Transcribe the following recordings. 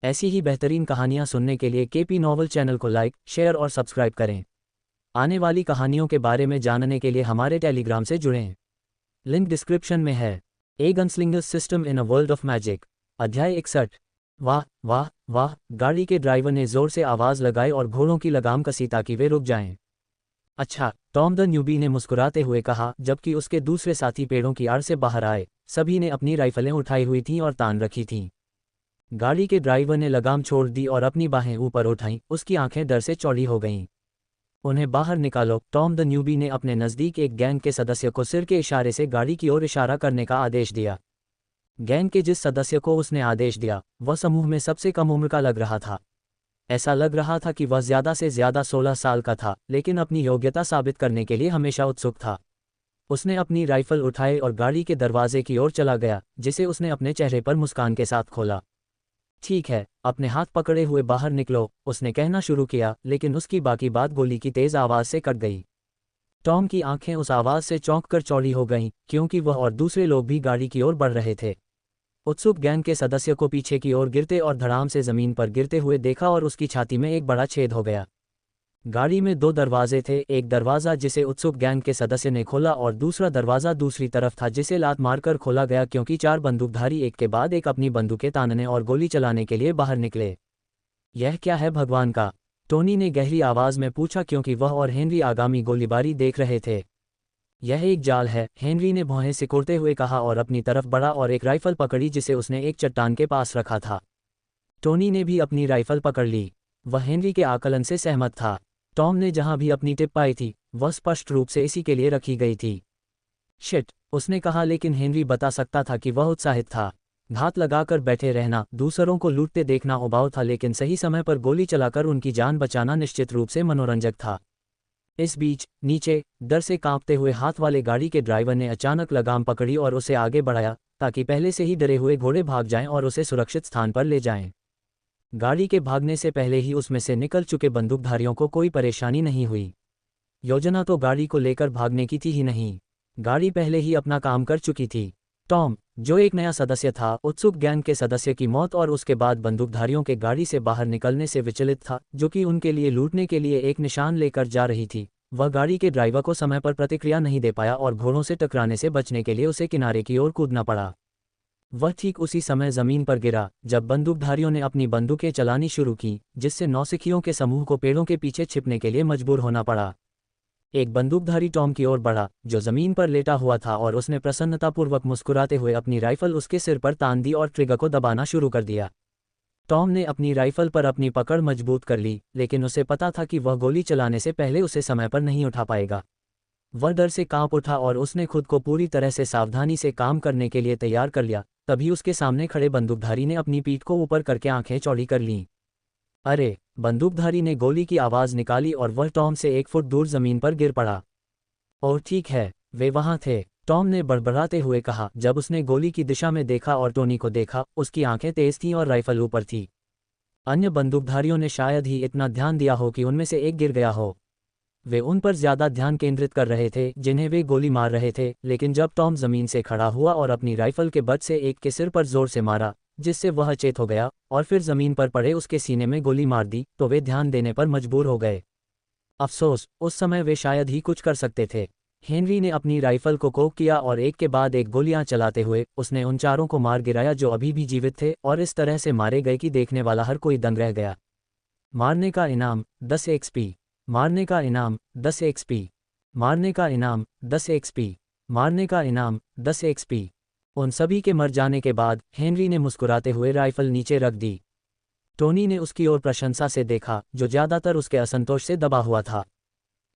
ऐसी ही बेहतरीन कहानियाँ सुनने के लिए केपी नॉवल चैनल को लाइक, शेयर और सब्सक्राइब करें। आने वाली कहानियों के बारे में जानने के लिए हमारे टेलीग्राम से जुड़ें। लिंक डिस्क्रिप्शन में है। A gunslinger system in a world of magic, अध्याय 61। वाह वाह वाह! गाड़ी के ड्राइवर ने जोर से आवाज़ लगाई और घोड़ों की लगाम कसी ताकि वे रुक जाएं। अच्छा, टॉम द न्यूबी ने मुस्कुराते हुए कहा, जबकि उसके दूसरे साथी पेड़ों की आड़ से बाहर आए। सभी ने अपनी राइफलें उठाई हुई थीं और तान रखी थीं। गाड़ी के ड्राइवर ने लगाम छोड़ दी और अपनी बाहें ऊपर उठाईं। उसकी आंखें डर से चौड़ी हो गईं। उन्हें बाहर निकालो, टॉम द न्यूबी ने अपने नज़दीक एक गैंग के सदस्य को सिर के इशारे से गाड़ी की ओर इशारा करने का आदेश दिया। गैंग के जिस सदस्य को उसने आदेश दिया, वह समूह में सबसे कम उम्र का लग रहा था। ऐसा लग रहा था कि वह ज़्यादा से ज़्यादा 16 साल का था, लेकिन अपनी योग्यता साबित करने के लिए हमेशा उत्सुक था। उसने अपनी राइफल उठाई और गाड़ी के दरवाजे की ओर चला गया, जिसे उसने अपने चेहरे पर मुस्कान के साथ खोला। ठीक है, अपने हाथ पकड़े हुए बाहर निकलो, उसने कहना शुरू किया, लेकिन उसकी बाकी बात गोली की तेज़ आवाज़ से कट गई। टॉम की आंखें उस आवाज़ से चौंक कर चौड़ी हो गईं, क्योंकि वह और दूसरे लोग भी गाड़ी की ओर बढ़ रहे थे। उत्सुक गैंग के सदस्य को पीछे की ओर गिरते और धड़ाम से ज़मीन पर गिरते हुए देखा और उसकी छाती में एक बड़ा छेद हो गया। गाड़ी में 2 दरवाजे थे, एक दरवाज़ा जिसे उत्सुक गैंग के सदस्य ने खोला और दूसरा दरवाज़ा दूसरी तरफ था, जिसे लात मारकर खोला गया, क्योंकि 4 बंदूकधारी एक के बाद एक अपनी बंदूकें तानने और गोली चलाने के लिए बाहर निकले। यह क्या है भगवान का? टोनी ने गहरी आवाज़ में पूछा, क्योंकि वह और हेनरी आगामी गोलीबारी देख रहे थे। यह एक जाल है, हेनरी ने भौहें सिकोड़ते हुए कहा और अपनी तरफ बढ़ा और एक राइफल पकड़ी जिसे उसने एक चट्टान के पास रखा था। टोनी ने भी अपनी राइफल पकड़ ली। वह हेनरी के आकलन से सहमत था। टॉम ने जहां भी अपनी टिप पाई थी, वह स्पष्ट रूप से इसी के लिए रखी गई थी। शिट, उसने कहा, लेकिन हेनरी बता सकता था कि वह उत्साहित था। घात लगाकर बैठे रहना, दूसरों को लूटते देखना उबाऊ था, लेकिन सही समय पर गोली चलाकर उनकी जान बचाना निश्चित रूप से मनोरंजक था। इस बीच नीचे डर से कांपते हुए हाथ वाले गाड़ी के ड्राइवर ने अचानक लगाम पकड़ी और उसे आगे बढ़ाया, ताकि पहले से ही डरे हुए घोड़े भाग जाएं और उसे सुरक्षित स्थान पर ले जाएं। गाड़ी के भागने से पहले ही उसमें से निकल चुके बंदूकधारियों को कोई परेशानी नहीं हुई। योजना तो गाड़ी को लेकर भागने की थी ही नहीं, गाड़ी पहले ही अपना काम कर चुकी थी। टॉम, जो एक नया सदस्य था, उत्सुक गैंग के सदस्य की मौत और उसके बाद बंदूकधारियों के गाड़ी से बाहर निकलने से विचलित था, जो कि उनके लिए लूटने के लिए एक निशान लेकर जा रही थी। वह गाड़ी के ड्राइवर को समय पर प्रतिक्रिया नहीं दे पाया और घोड़ों से टकराने से बचने के लिए उसे किनारे की ओर कूदना पड़ा। वह ठीक उसी समय जमीन पर गिरा जब बंदूकधारियों ने अपनी बंदूकें चलानी शुरू की, जिससे नौसिखियों के समूह को पेड़ों के पीछे छिपने के लिए मजबूर होना पड़ा। एक बंदूकधारी टॉम की ओर बढ़ा, जो जमीन पर लेटा हुआ था, और उसने प्रसन्नतापूर्वक मुस्कुराते हुए अपनी राइफल उसके सिर पर तान दी और ट्रिगर को दबाना शुरू कर दिया। टॉम ने अपनी राइफल पर अपनी पकड़ मजबूत कर ली, लेकिन उसे पता था कि वह गोली चलाने से पहले उसे समय पर नहीं उठा पाएगा। वह डर से कांप उठा और उसने खुद को पूरी तरह से सावधानी से काम करने के लिए तैयार कर लिया। तभी उसके सामने खड़े बंदूकधारी ने अपनी पीठ को ऊपर करके आंखें चौड़ी कर लीं। अरे! बंदूकधारी ने गोली की आवाज़ निकाली और वह टॉम से 1 फुट दूर जमीन पर गिर पड़ा। और ठीक है, वे वहाँ थे, टॉम ने बड़बड़ाते हुए कहा, जब उसने गोली की दिशा में देखा और टोनी को देखा। उसकी आंखें तेज थीं और राइफल ऊपर थी। अन्य बंदूकधारियों ने शायद ही इतना ध्यान दिया हो कि उनमें से एक गिर गया हो। वे उन पर ज़्यादा ध्यान केंद्रित कर रहे थे जिन्हें वे गोली मार रहे थे, लेकिन जब टॉम ज़मीन से खड़ा हुआ और अपनी राइफल के बट से एक के सिर पर जोर से मारा, जिससे वह अचेत हो गया, और फिर ज़मीन पर पड़े उसके सीने में गोली मार दी, तो वे ध्यान देने पर मजबूर हो गए। अफसोस, उस समय वे शायद ही कुछ कर सकते थे। हेनरी ने अपनी राइफल को कोक किया और एक के बाद एक गोलियां चलाते हुए उसने उन चारों को मार गिराया जो अभी भी जीवित थे, और इस तरह से मारे गए कि देखने वाला हर कोई दंग रह गया। मारने का इनाम 10 एक्सपी। मारने का इनाम 10 एक्सपी। मारने का इनाम 10 एक्सपी। मारने का इनाम 10 एक्सपी। उन सभी के मर जाने के बाद हेनरी ने मुस्कुराते हुए राइफल नीचे रख दी। टोनी ने उसकी ओर प्रशंसा से देखा, जो ज़्यादातर उसके असंतोष से दबा हुआ था।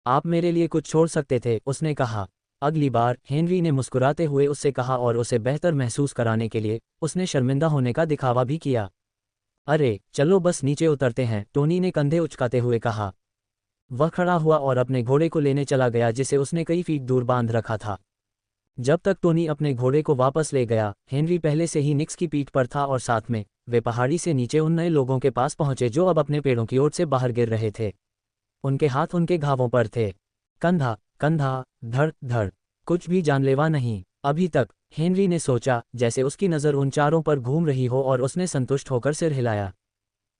आप मेरे लिए कुछ छोड़ सकते थे, उसने कहा। अगली बार, हेनरी ने मुस्कुराते हुए उससे कहा, और उसे बेहतर महसूस कराने के लिए उसने शर्मिंदा होने का दिखावा भी किया। अरे चलो बस नीचे उतरते हैं, टोनी ने कंधे उचकाते हुए कहा। वह खड़ा हुआ और अपने घोड़े को लेने चला गया, जिसे उसने कई फीट दूर बांध रखा था। जब तक टोनी अपने घोड़े को वापस ले गया, हेनरी पहले से ही निक्स की पीठ पर था, और साथ में वे पहाड़ी से नीचे उन नए लोगों के पास पहुंचे जो अब अपने पेड़ों की ओर से बाहर गिर रहे थे। उनके हाथ उनके घावों पर थे। कंधा कंधा, धड़ धड़, कुछ भी जानलेवा नहीं अभी तक, हेनरी ने सोचा, जैसे उसकी नज़र उन चारों पर घूम रही हो, और उसने संतुष्ट होकर सिर हिलाया।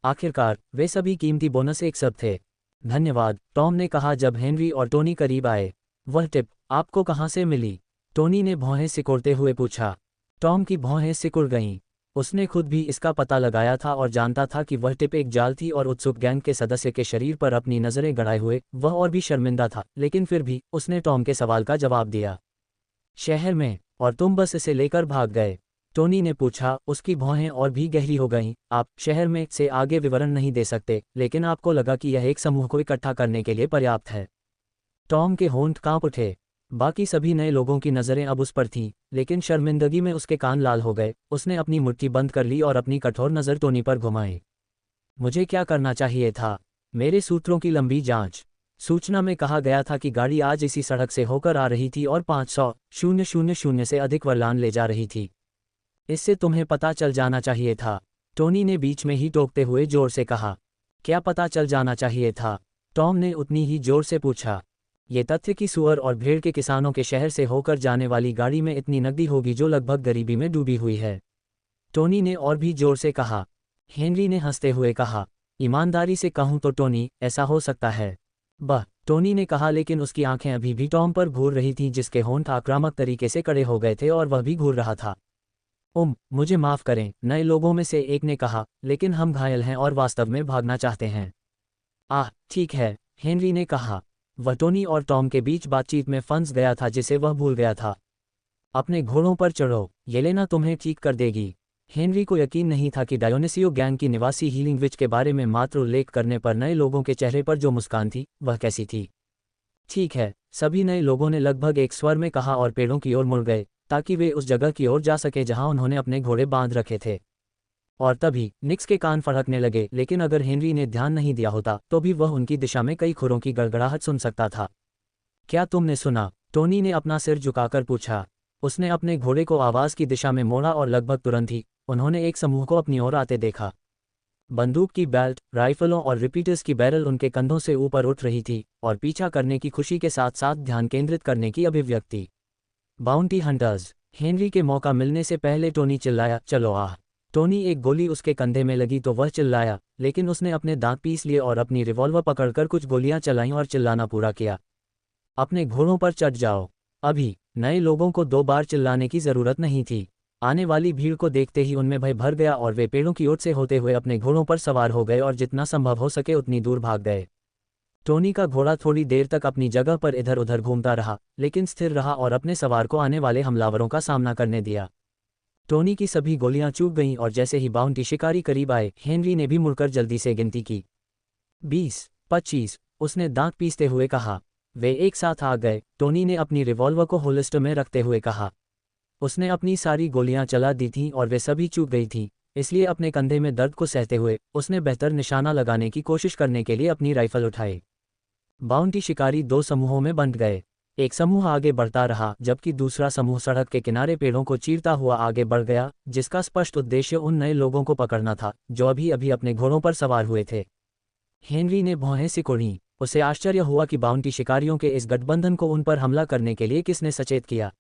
आखिरकार वे सभी कीमती बोनस एक सब थे। धन्यवाद, टॉम ने कहा जब हेनरी और टोनी करीब आए। वह टिप आपको कहाँ से मिली? टोनी ने भौहें सिकोड़ते हुए पूछा। टॉम की भौहें सिकुड़ गईं। उसने खुद भी इसका पता लगाया था और जानता था कि वह टिप एक जाल थी और उत्सुक गैंग के सदस्य के शरीर पर अपनी नज़रें गड़ाए हुए वह और भी शर्मिंदा था, लेकिन फिर भी उसने टॉम के सवाल का जवाब दिया। शहर में, और तुम बस इसे लेकर भाग गए? टोनी ने पूछा। उसकी भौहें और भी गहरी हो गईं। आप शहर में से आगे विवरण नहीं दे सकते, लेकिन आपको लगा कि यह एक समूह को इकट्ठा करने के लिए पर्याप्त है। टॉम के होंठ कांप उठे। बाकी सभी नए लोगों की नज़रें अब उस पर थीं, लेकिन शर्मिंदगी में उसके कान लाल हो गए। उसने अपनी मुट्ठी बंद कर ली और अपनी कठोर नज़र टोनी पर घुमाई। मुझे क्या करना चाहिए था? मेरे सूत्रों की लंबी जांच। सूचना में कहा गया था कि गाड़ी आज इसी सड़क से होकर आ रही थी और 500,000 से अधिक वर्लान ले जा रही थी। इससे तुम्हें पता चल जाना चाहिए था, टोनी ने बीच में ही टोकते हुए जोर से कहा। क्या पता चल जाना चाहिए था? टॉम ने उतनी ही जोर से पूछा। ये तथ्य कि सूअर और भेड़ के किसानों के शहर से होकर जाने वाली गाड़ी में इतनी नकदी होगी जो लगभग गरीबी में डूबी हुई है, टोनी ने और भी जोर से कहा। हेनरी ने हंसते हुए कहा। ईमानदारी से कहूं तो टोनी, ऐसा हो सकता है। टोनी ने कहा, लेकिन उसकी आंखें अभी भी टॉम पर घूर रही थीं, जिसके होंठ आक्रामक तरीके से कड़े हो गए थे और वह भी घूर रहा था। मुझे माफ़ करें, नए लोगों में से एक ने कहा, लेकिन हम घायल हैं और वास्तव में भागना चाहते हैं। ठीक है, हेनरी ने कहा। वह टोनी और टॉम के बीच बातचीत में फंस गया था जिसे वह भूल गया था। अपने घोड़ों पर चढ़ो, येलेना तुम्हें ठीक कर देगी। हेनरी को यकीन नहीं था कि डायोनिसियो गैंग की निवासी हीलिंग विच के बारे में मात्र उल्लेख करने पर नए लोगों के चेहरे पर जो मुस्कान थी वह कैसी थी। ठीक है, सभी नए लोगों ने लगभग एक स्वर में कहा और पेड़ों की ओर मुड़ गए ताकि वे उस जगह की ओर जा सके जहां उन्होंने अपने घोड़े बांध रखे थे। और तभी निक्स के कान फड़कने लगे, लेकिन अगर हेनरी ने ध्यान नहीं दिया होता तो भी वह उनकी दिशा में कई खुरों की गड़गड़ाहट सुन सकता था। क्या तुमने सुना? टोनी ने अपना सिर झुकाकर पूछा। उसने अपने घोड़े को आवाज़ की दिशा में मोड़ा और लगभग तुरंत ही उन्होंने एक समूह को अपनी ओर आते देखा। बंदूक की बेल्ट, राइफलों और रिपीटर्स की बैरल उनके कंधों से ऊपर उठ रही थी और पीछा करने की खुशी के साथ साथ ध्यान केंद्रित करने की अभिव्यक्ति। Bounty hunters! हेनरी के मौका मिलने से पहले टोनी चिल्लाया, चलो टोनी एक गोली उसके कंधे में लगी तो वह चिल्लाया, लेकिन उसने अपने दांत पीस लिए और अपनी रिवॉल्वर पकड़कर कुछ गोलियां चलाईं और चिल्लाना पूरा किया। अपने घोड़ों पर चढ़ जाओ। अभी नए लोगों को 2 बार चिल्लाने की जरूरत नहीं थी। आने वाली भीड़ को देखते ही उनमें भय भर गया और वे पेड़ों की ओर से होते हुए अपने घोड़ों पर सवार हो गए और जितना संभव हो सके उतनी दूर भाग गए। टोनी का घोड़ा थोड़ी देर तक अपनी जगह पर इधर उधर घूमता रहा, लेकिन स्थिर रहा और अपने सवार को आने वाले हमलावरों का सामना करने दिया। टोनी की सभी गोलियां चूक गईं और जैसे ही बाउंटी शिकारी करीब आए, हेनरी ने भी मुड़कर जल्दी से गिनती की। 20, 25, उसने दांत पीसते हुए कहा। वे एक साथ आ गए, टोनी ने अपनी रिवॉल्वर को होलिस्टर में रखते हुए कहा। उसने अपनी सारी गोलियां चला दी थीं और वे सभी चूक गई थीं, इसलिए अपने कंधे में दर्द को सहते हुए उसने बेहतर निशाना लगाने की कोशिश करने के लिए अपनी राइफल उठाई। बाउंटी शिकारी 2 समूहों में बंट गए। एक समूह आगे बढ़ता रहा जबकि दूसरा समूह सड़क के किनारे पेड़ों को चीरता हुआ आगे बढ़ गया, जिसका स्पष्ट उद्देश्य उन नए लोगों को पकड़ना था जो अभी अभी अपने घोड़ों पर सवार हुए थे। हेनरी ने भौहें सिकोड़ी। उसे आश्चर्य हुआ कि बाउंटी शिकारियों के इस गठबंधन को उन पर हमला करने के लिए किसने सचेत किया।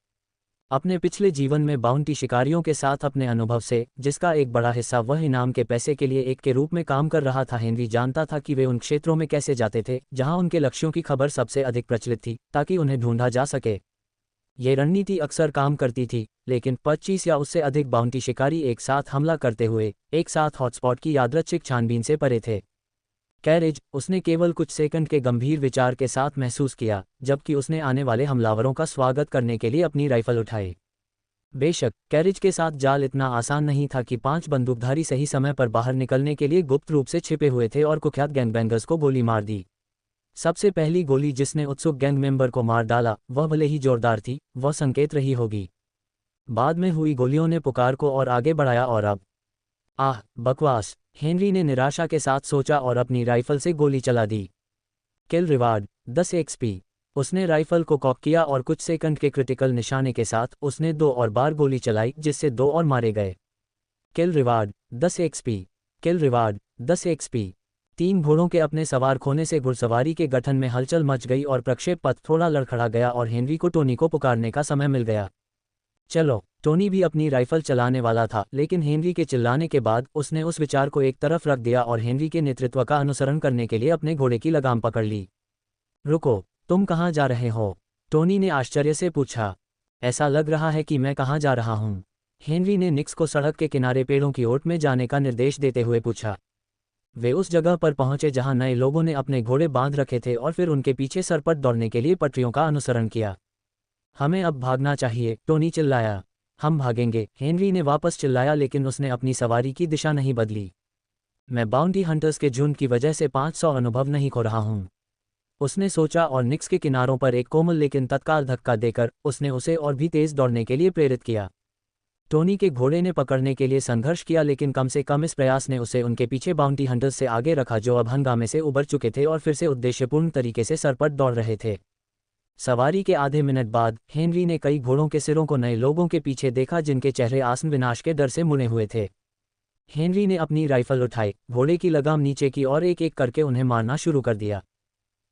अपने पिछले जीवन में बाउंटी शिकारियों के साथ अपने अनुभव से, जिसका एक बड़ा हिस्सा वह इनाम के पैसे के लिए एक के रूप में काम कर रहा था, हेनरी जानता था कि वे उन क्षेत्रों में कैसे जाते थे जहां उनके लक्ष्यों की खबर सबसे अधिक प्रचलित थी ताकि उन्हें ढूंढा जा सके। ये रणनीति अक्सर काम करती थी, लेकिन 25 या उससे अधिक बाउंटी शिकारी एक साथ हमला करते हुए एक साथ हॉटस्पॉट की यादृच्छिक छानबीन से परे थे। कैरेज, उसने केवल कुछ सेकंड के गंभीर विचार के साथ महसूस किया जबकि उसने आने वाले हमलावरों का स्वागत करने के लिए अपनी राइफल उठाई। बेशक कैरेज के साथ जाल इतना आसान नहीं था कि 5 बंदूकधारी सही समय पर बाहर निकलने के लिए गुप्त रूप से छिपे हुए थे और कुख्यात गैंगबैंगर्स को गोली मार दी। सबसे पहली गोली जिसने उत्सुक गैंग मेंबर को मार डाला वह भले ही जोरदार थी, वह संकेत रही होगी। बाद में हुई गोलियों ने पुकार को और आगे बढ़ाया और अब बकवास, हेनरी ने निराशा के साथ सोचा और अपनी राइफल से गोली चला दी। किल रिवार्ड 10 एक्सपी। उसने राइफल को कॉक किया और कुछ सेकंड के क्रिटिकल निशाने के साथ उसने 2 और बार गोली चलाई जिससे 2 और मारे गए। किल रिवार्ड 10 एक्सपी। किल रिवार्ड 10 एक्सपी। 3 घोड़ों के अपने सवार खोने से घुड़सवारी के गठन में हलचल मच गई और प्रक्षेप पथ थोड़ा लड़खड़ा गया और हेनरी को टोनी को पुकारने का समय मिल गया। चलो, टोनी भी अपनी राइफल चलाने वाला था, लेकिन हेनरी के चिल्लाने के बाद उसने उस विचार को एक तरफ रख दिया और हेनरी के नेतृत्व का अनुसरण करने के लिए अपने घोड़े की लगाम पकड़ ली। रुको, तुम कहाँ जा रहे हो? टोनी ने आश्चर्य से पूछा। ऐसा लग रहा है कि मैं कहाँ जा रहा हूँ? हेनरी ने निक्स को सड़क के किनारे पेड़ों की ओट में जाने का निर्देश देते हुए पूछा। वे उस जगह पर पहुंचे जहां नए लोगों ने अपने घोड़े बांध रखे थे और फिर उनके पीछे सरपट दौड़ने के लिए पटरियों का अनुसरण किया। हमें अब भागना चाहिए, टोनी चिल्लाया। हम भागेंगे, हेनरी ने वापस चिल्लाया, लेकिन उसने अपनी सवारी की दिशा नहीं बदली। मैं बाउंटी हंटर्स के झुंड की वजह से 500 अनुभव नहीं खो रहा हूं, उसने सोचा, और निक्स के किनारों पर एक कोमल लेकिन तत्काल धक्का देकर उसने उसे और भी तेज दौड़ने के लिए प्रेरित किया। टोनी के घोड़े ने पकड़ने के लिए संघर्ष किया, लेकिन कम से कम इस प्रयास ने उसे उनके पीछे बाउंटी हंटर्स से आगे रखा, जो अब हंगामे से उबर चुके थे और फिर से उद्देश्यपूर्ण तरीके से सरपट दौड़ रहे थे। सवारी के आधे मिनट बाद हेनरी ने कई घोड़ों के सिरों को नए लोगों के पीछे देखा, जिनके चेहरे आसन विनाश के डर से मुड़े हुए थे। हेनरी ने अपनी राइफल उठाई, घोड़े की लगाम नीचे की और एक एक करके उन्हें मारना शुरू कर दिया।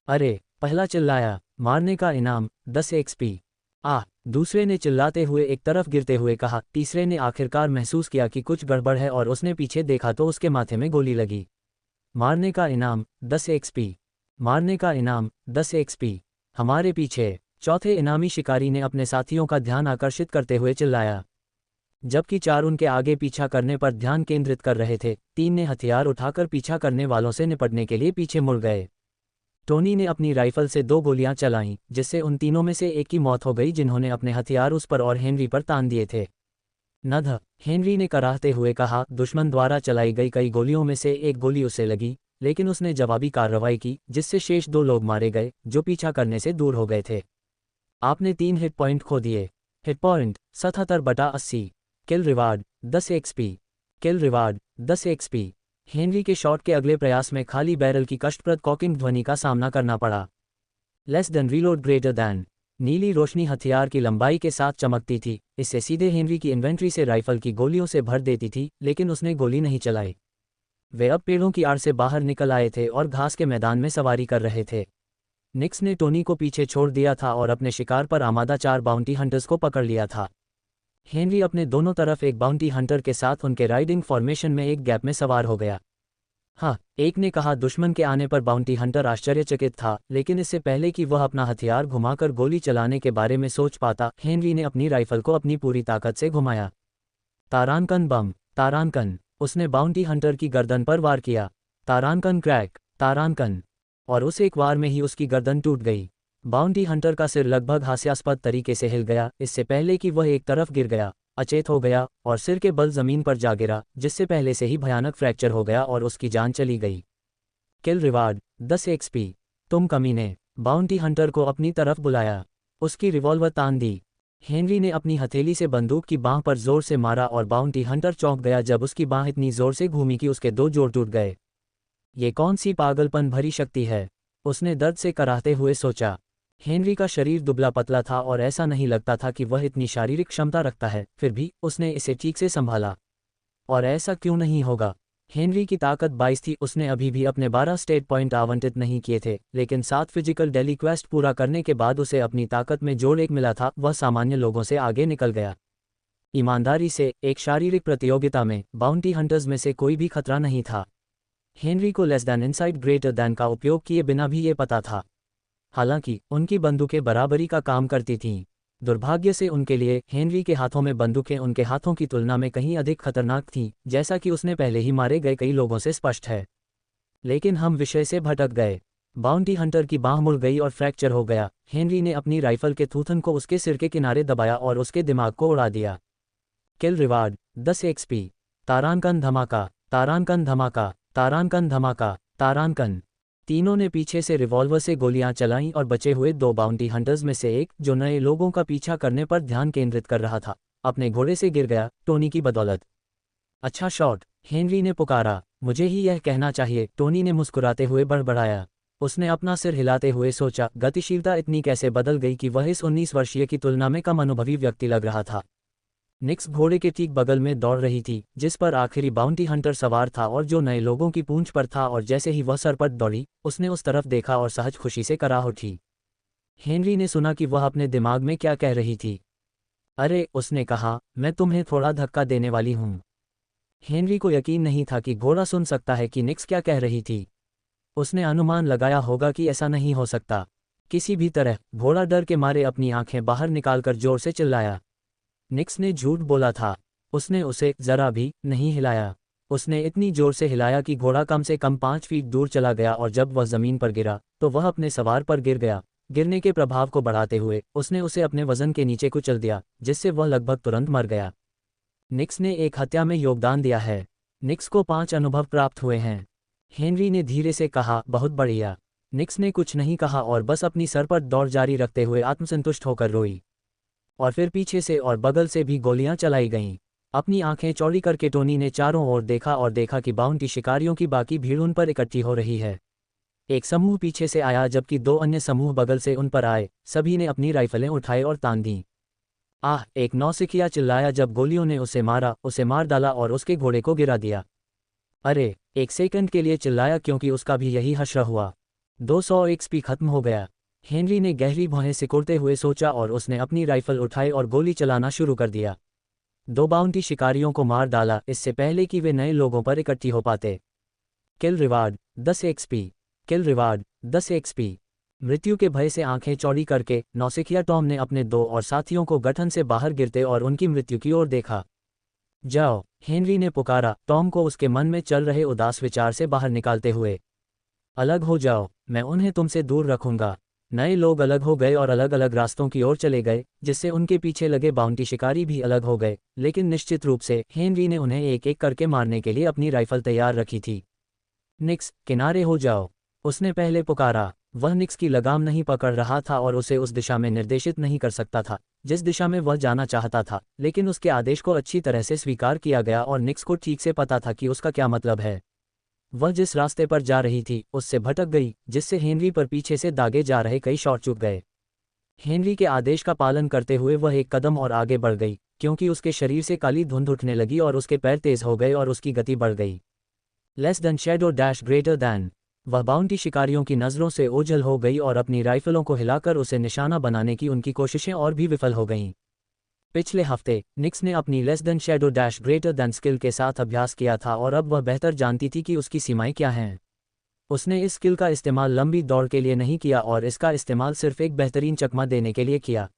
अरे, पहला चिल्लाया, मारने का इनाम 10 एक्सपी। दूसरे ने चिल्लाते हुए एक तरफ गिरते हुए कहा। तीसरे ने आखिरकार महसूस किया कि कुछ गड़बड़ है और उसने पीछे देखा तो उसके माथे में गोली लगी। मारने का इनाम 10 एक्सपी। मारने का इनाम 10 एक्सपी। हमारे पीछे। चौथे इनामी शिकारी ने अपने साथियों का ध्यान आकर्षित करते हुए चिल्लाया। जबकि 4 उनके आगे पीछा करने पर ध्यान केंद्रित कर रहे थे, 3 ने हथियार उठाकर पीछा करने वालों से निपटने के लिए पीछे मुड़ गए। टोनी ने अपनी राइफल से 2 गोलियां चलाईं, जिससे उन तीनों में से एक की मौत हो गई जिन्होंने अपने हथियार उस पर और हेनरी पर तान दिए थे। नध, हेनरी ने कराहते हुए कहा। दुश्मन द्वारा चलाई गई कई गोलियों में से एक गोली उसे लगी, लेकिन उसने जवाबी कार्रवाई की, जिससे शेष 2 लोग मारे गए जो पीछा करने से दूर हो गए थे। आपने 3 हिट पॉइंट खो दिए। Hit point 77/80। किल रिवार्ड 10 एक्सपी। किल रिवार्ड 10 एक्सपी। हेनरी के शॉट के अगले प्रयास में खाली बैरल की कष्टप्रद कॉकिंग ध्वनि का सामना करना पड़ा। Less than reload greater than. नीली रोशनी हथियार की लंबाई के साथ चमकती थी, इससे सीधे हेनरी की इन्वेंट्री से राइफल की गोलियों से भर देती थी, लेकिन उसने गोली नहीं चलाई। वे अब पेड़ों की आड़ से बाहर निकल आए थे और घास के मैदान में सवारी कर रहे थे। निक्स ने टोनी को पीछे छोड़ दिया था और अपने शिकार पर आमादा 4 बाउंटी हंटर्स को पकड़ लिया था। हेनरी अपने दोनों तरफ एक बाउंटी हंटर के साथ उनके राइडिंग फॉर्मेशन में एक गैप में सवार हो गया। हाँ, एक ने कहा। दुश्मन के आने पर बाउंटी हंटर आश्चर्यचकित था, लेकिन इससे पहले कि वह अपना हथियार घुमाकर गोली चलाने के बारे में सोच पाता, हेनरी ने अपनी राइफल को अपनी पूरी ताकत से घुमाया। तारानकन बम। तारानकन। उसने बाउंटी हंटर की गर्दन पर वार किया। तारानकन क्रैक। तारानकन। और उस एक वार में ही उसकी गर्दन टूट गई। बाउंटी हंटर का सिर लगभग हास्यास्पद तरीके से हिल गया, इससे पहले कि वह एक तरफ गिर गया, अचेत हो गया और सिर के बल जमीन पर जा गिरा, जिससे पहले से ही भयानक फ्रैक्चर हो गया और उसकी जान चली गई। किल रिवार्ड 10 एक्सपी। तुम कमीने। बाउंटी हंटर को अपनी तरफ बुलाया। उसकी रिवॉल्वर तान दी। हेनरी ने अपनी हथेली से बंदूक की बांह पर जोर से मारा और बाउंटी हंटर चौंक गया जब उसकी बांह इतनी जोर से घूमी कि उसके 2 जोड़ टूट गए। ये कौन सी पागलपन भरी शक्ति है, उसने दर्द से कराहते हुए सोचा। हेनरी का शरीर दुबला पतला था और ऐसा नहीं लगता था कि वह इतनी शारीरिक क्षमता रखता है, फिर भी उसने इसे ठीक से संभाला। और ऐसा क्यों नहीं होगा? हेनरी की ताकत 22 थी। उसने अभी भी अपने 12 स्टेट पॉइंट आवंटित नहीं किए थे, लेकिन 7 फिजिकल डेली क्वेस्ट पूरा करने के बाद उसे अपनी ताकत में जोड़ 1 मिला था। वह सामान्य लोगों से आगे निकल गया। ईमानदारी से, एक शारीरिक प्रतियोगिता में बाउंटी हंटर्स में से कोई भी खतरा नहीं था। हेनरी को less than inside greater than का उपयोग किए बिना भी ये पता था। हालांकि उनकी बंदूकें बराबरी का काम करती थीं। दुर्भाग्य से उनके लिए हेनरी के हाथों में बंदूकें उनके हाथों की तुलना में कहीं अधिक खतरनाक थीं, जैसा कि उसने पहले ही मारे गए कई लोगों से स्पष्ट है। लेकिन हम विषय से भटक गए। बाउंटी हंटर की बांह मुड़ गई और फ्रैक्चर हो गया। हेनरी ने अपनी राइफल के थूथन को उसके सिर के किनारे दबाया और उसके दिमाग को उड़ा दिया। किल रिवार्ड 10 एक्सपी। तारानकन धमाका। तारानकन धमाका। तारानकन धमाका। तारानकन। तीनों ने पीछे से रिवॉल्वर से गोलियां चलाईं और बचे हुए 2 बाउंटी हंटर्स में से एक, जो नए लोगों का पीछा करने पर ध्यान केंद्रित कर रहा था, अपने घोड़े से गिर गया, टोनी की बदौलत। अच्छा शॉट, हेनरी ने पुकारा। मुझे ही यह कहना चाहिए, टोनी ने मुस्कुराते हुए बड़बड़ाया। उसने अपना सिर हिलाते हुए सोचा, गतिशीलता इतनी कैसे बदल गई कि वह इस 19 वर्षीय की तुलना में कम अनुभवी व्यक्ति लग रहा था। निक्स घोड़े के ठीक बगल में दौड़ रही थी, जिस पर आखिरी बाउंटी हंटर सवार था और जो नए लोगों की पूंछ पर था, और जैसे ही वह सरपट दौड़ी, उसने उस तरफ देखा और सहज खुशी से कराह उठी। हेनरी ने सुना कि वह अपने दिमाग में क्या कह रही थी। अरे, उसने कहा, मैं तुम्हें थोड़ा धक्का देने वाली हूँ। हेनरी को यकीन नहीं था कि घोड़ा सुन सकता है कि निक्स क्या कह रही थी। उसने अनुमान लगाया होगा कि ऐसा नहीं हो सकता। किसी भी तरह घोड़ा डर के मारे अपनी आंखें बाहर निकालकर जोर से चिल्लाया। निक्स ने झूठ बोला था। उसने उसे जरा भी नहीं हिलाया। उसने इतनी जोर से हिलाया कि घोड़ा कम से कम 5 फीट दूर चला गया और जब वह जमीन पर गिरा तो वह अपने सवार पर गिर गया। गिरने के प्रभाव को बढ़ाते हुए उसने उसे अपने वजन के नीचे कुचल दिया, जिससे वह लगभग तुरंत मर गया। निक्स ने एक हत्या में योगदान दिया है। निक्स को 5 अनुभव प्राप्त हुए हैं। हेनरी ने धीरे से कहा, बहुत बढ़िया। निक्स ने कुछ नहीं कहा और बस अपनी सर पर दौड़ जारी रखते हुए आत्मसंतुष्ट होकर रोई। और फिर पीछे से और बगल से भी गोलियां चलाई गईं। अपनी आंखें चौड़ी करके टोनी ने चारों ओर देखा और देखा कि बाउंटी शिकारियों की बाकी भीड़ उन पर इकट्ठी हो रही है। एक समूह पीछे से आया जबकि 2 अन्य समूह बगल से उन पर आए। सभी ने अपनी राइफलें उठाई और तान दीं। आह! एक नौसिखिया चिल्लाया जब गोलियों ने उसे मारा, उसे मार डाला और उसके घोड़े को गिरा दिया। अरे! एक सेकंड के लिए चिल्लाया क्योंकि उसका भी यही हश्र हुआ। 200 एक्सपी खत्म हो गया। हेनरी ने गहरी भौहें सिकुड़ते हुए सोचा और उसने अपनी राइफल उठाई और गोली चलाना शुरू कर दिया। 2 बाउंटी शिकारियों को मार डाला इससे पहले कि वे नए लोगों पर इकट्ठी हो पाते। किल रिवार्ड 10 एक्सपी। किल रिवार्ड 10 एक्सपी। मृत्यु के भय से आंखें चौड़ी करके नौसिखिया टॉम ने अपने 2 और साथियों को गठन से बाहर गिरते और उनकी मृत्यु की ओर देखा। जाओ, हेनरी ने पुकारा, टॉम को उसके मन में चल रहे उदास विचार से बाहर निकालते हुए। अलग हो जाओ, मैं उन्हें तुमसे दूर रखूंगा। नए लोग अलग हो गए और अलग अलग रास्तों की ओर चले गए, जिससे उनके पीछे लगे बाउंटी शिकारी भी अलग हो गए, लेकिन निश्चित रूप से हेनरी ने उन्हें एक एक करके मारने के लिए अपनी राइफल तैयार रखी थी। निक्स, किनारे हो जाओ, उसने पहले पुकारा। वह निक्स की लगाम नहीं पकड़ रहा था और उसे उस दिशा में निर्देशित नहीं कर सकता था जिस दिशा में वह जाना चाहता था, लेकिन उसके आदेश को अच्छी तरह से स्वीकार किया गया और निक्स को ठीक से पता था कि उसका क्या मतलब है। वह जिस रास्ते पर जा रही थी उससे भटक गई, जिससे हेनरी पर पीछे से दागे जा रहे कई शॉट चूक गए। हेनरी के आदेश का पालन करते हुए वह एक कदम और आगे बढ़ गई, क्योंकि उसके शरीर से काली धुंध उठने लगी और उसके पैर तेज हो गए और उसकी गति बढ़ गई। Less than shadow dash greater than. वह बाउंटी शिकारियों की नज़रों से ओझल हो गई और अपनी राइफलों को हिलाकर उसे निशाना बनाने की उनकी कोशिशें और भी विफल हो गईं। पिछले हफ्ते निक्स ने अपनी less than shadow dash greater than skill के साथ अभ्यास किया था और अब वह बेहतर जानती थी कि उसकी सीमाएं क्या हैं। उसने इस स्किल का इस्तेमाल लंबी दौड़ के लिए नहीं किया और इसका इस्तेमाल सिर्फ एक बेहतरीन चकमा देने के लिए किया।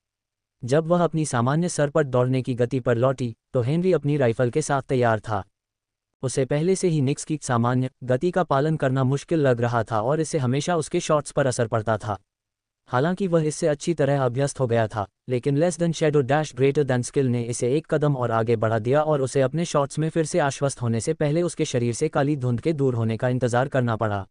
जब वह अपनी सामान्य सरपट दौड़ने की गति पर लौटी तो हेनरी अपनी राइफल के साथ तैयार था। उसे पहले से ही निक्स की सामान्य गति का पालन करना मुश्किल लग रहा था और इससे हमेशा उसके शॉट्स पर असर पड़ता था। हालांकि वह इससे अच्छी तरह अभ्यस्त हो गया था, लेकिन less than shadow dash greater than skill ने इसे एक कदम और आगे बढ़ा दिया और उसे अपने शॉट्स में फिर से आश्वस्त होने से पहले उसके शरीर से काली धुंध के दूर होने का इंतजार करना पड़ा।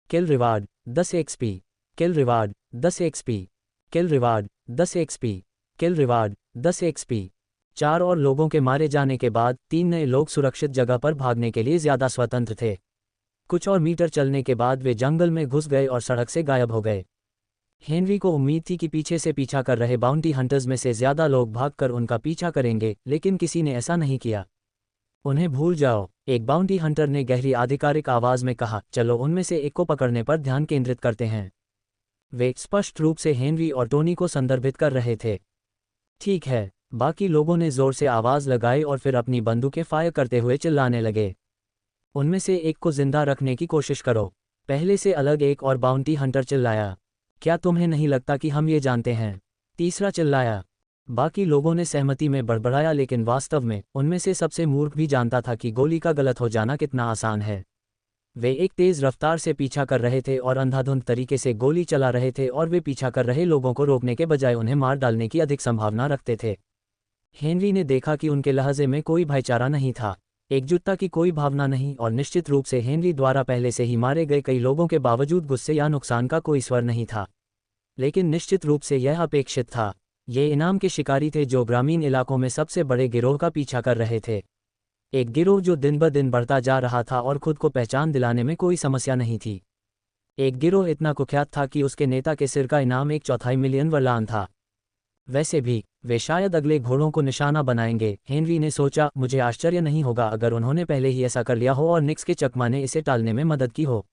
किल रिवार्ड 10 एक्सपी। किल रिवार्ड 10 एक्सपी। किल रिवार्ड 10 एक्सपी। किल रिवार्ड 10 एक्सपी। 4 और लोगों के मारे जाने के बाद 3 नए लोग सुरक्षित जगह पर भागने के लिए ज्यादा स्वतंत्र थे। कुछ और मीटर चलने के बाद वे जंगल में घुस गए और सड़क से गायब हो गए। हेनरी को उम्मीद थी कि पीछे से पीछा कर रहे बाउंटी हंटर्स में से ज्यादा लोग भागकर उनका पीछा करेंगे, लेकिन किसी ने ऐसा नहीं किया। उन्हें भूल जाओ, एक बाउंटी हंटर ने गहरी आधिकारिक आवाज में कहा, चलो उनमें से एक को पकड़ने पर ध्यान केंद्रित करते हैं। वे स्पष्ट रूप से हेनरी और टोनी को संदर्भित कर रहे थे। ठीक है, बाकी लोगों ने जोर से आवाज लगाई और फिर अपनी बंदूकें फायर करते हुए चिल्लाने लगे। उनमें से एक को जिंदा रखने की कोशिश करो। पहले से अलग एक और बाउंटी हंटर चिल्लाया। क्या तुम्हें नहीं लगता कि हम ये जानते हैं? तीसरा चिल्लाया। बाकी लोगों ने सहमति में बड़बड़ाया, लेकिन वास्तव में उनमें से सबसे मूर्ख भी जानता था कि गोली का गलत हो जाना कितना आसान है। वे एक तेज रफ्तार से पीछा कर रहे थे और अंधाधुंध तरीके से गोली चला रहे थे और वे पीछा कर रहे लोगों को रोकने के बजाय उन्हें मार डालने की अधिक संभावना रखते थे। हेनरी ने देखा कि उनके लहजे में कोई भाईचारा नहीं था, एकजुटता की कोई भावना नहीं, और निश्चित रूप से हेनरी द्वारा पहले से ही मारे गए कई लोगों के बावजूद गुस्से या नुकसान का कोई स्वर नहीं था। लेकिन निश्चित रूप से यह अपेक्षित था। ये इनाम के शिकारी थे जो ग्रामीण इलाकों में सबसे बड़े गिरोह का पीछा कर रहे थे। एक गिरोह जो दिन ब दिन बढ़ता जा रहा था और खुद को पहचान दिलाने में कोई समस्या नहीं थी। एक गिरोह इतना कुख्यात था कि उसके नेता के सिर का इनाम 1/4 मिलियन वर्लान था। वैसे भी वे शायद अगले घोड़ों को निशाना बनाएंगे, हेनरी ने सोचा। मुझे आश्चर्य नहीं होगा अगर उन्होंने पहले ही ऐसा कर लिया हो और निक्स के चकमा ने इसे टालने में मदद की हो।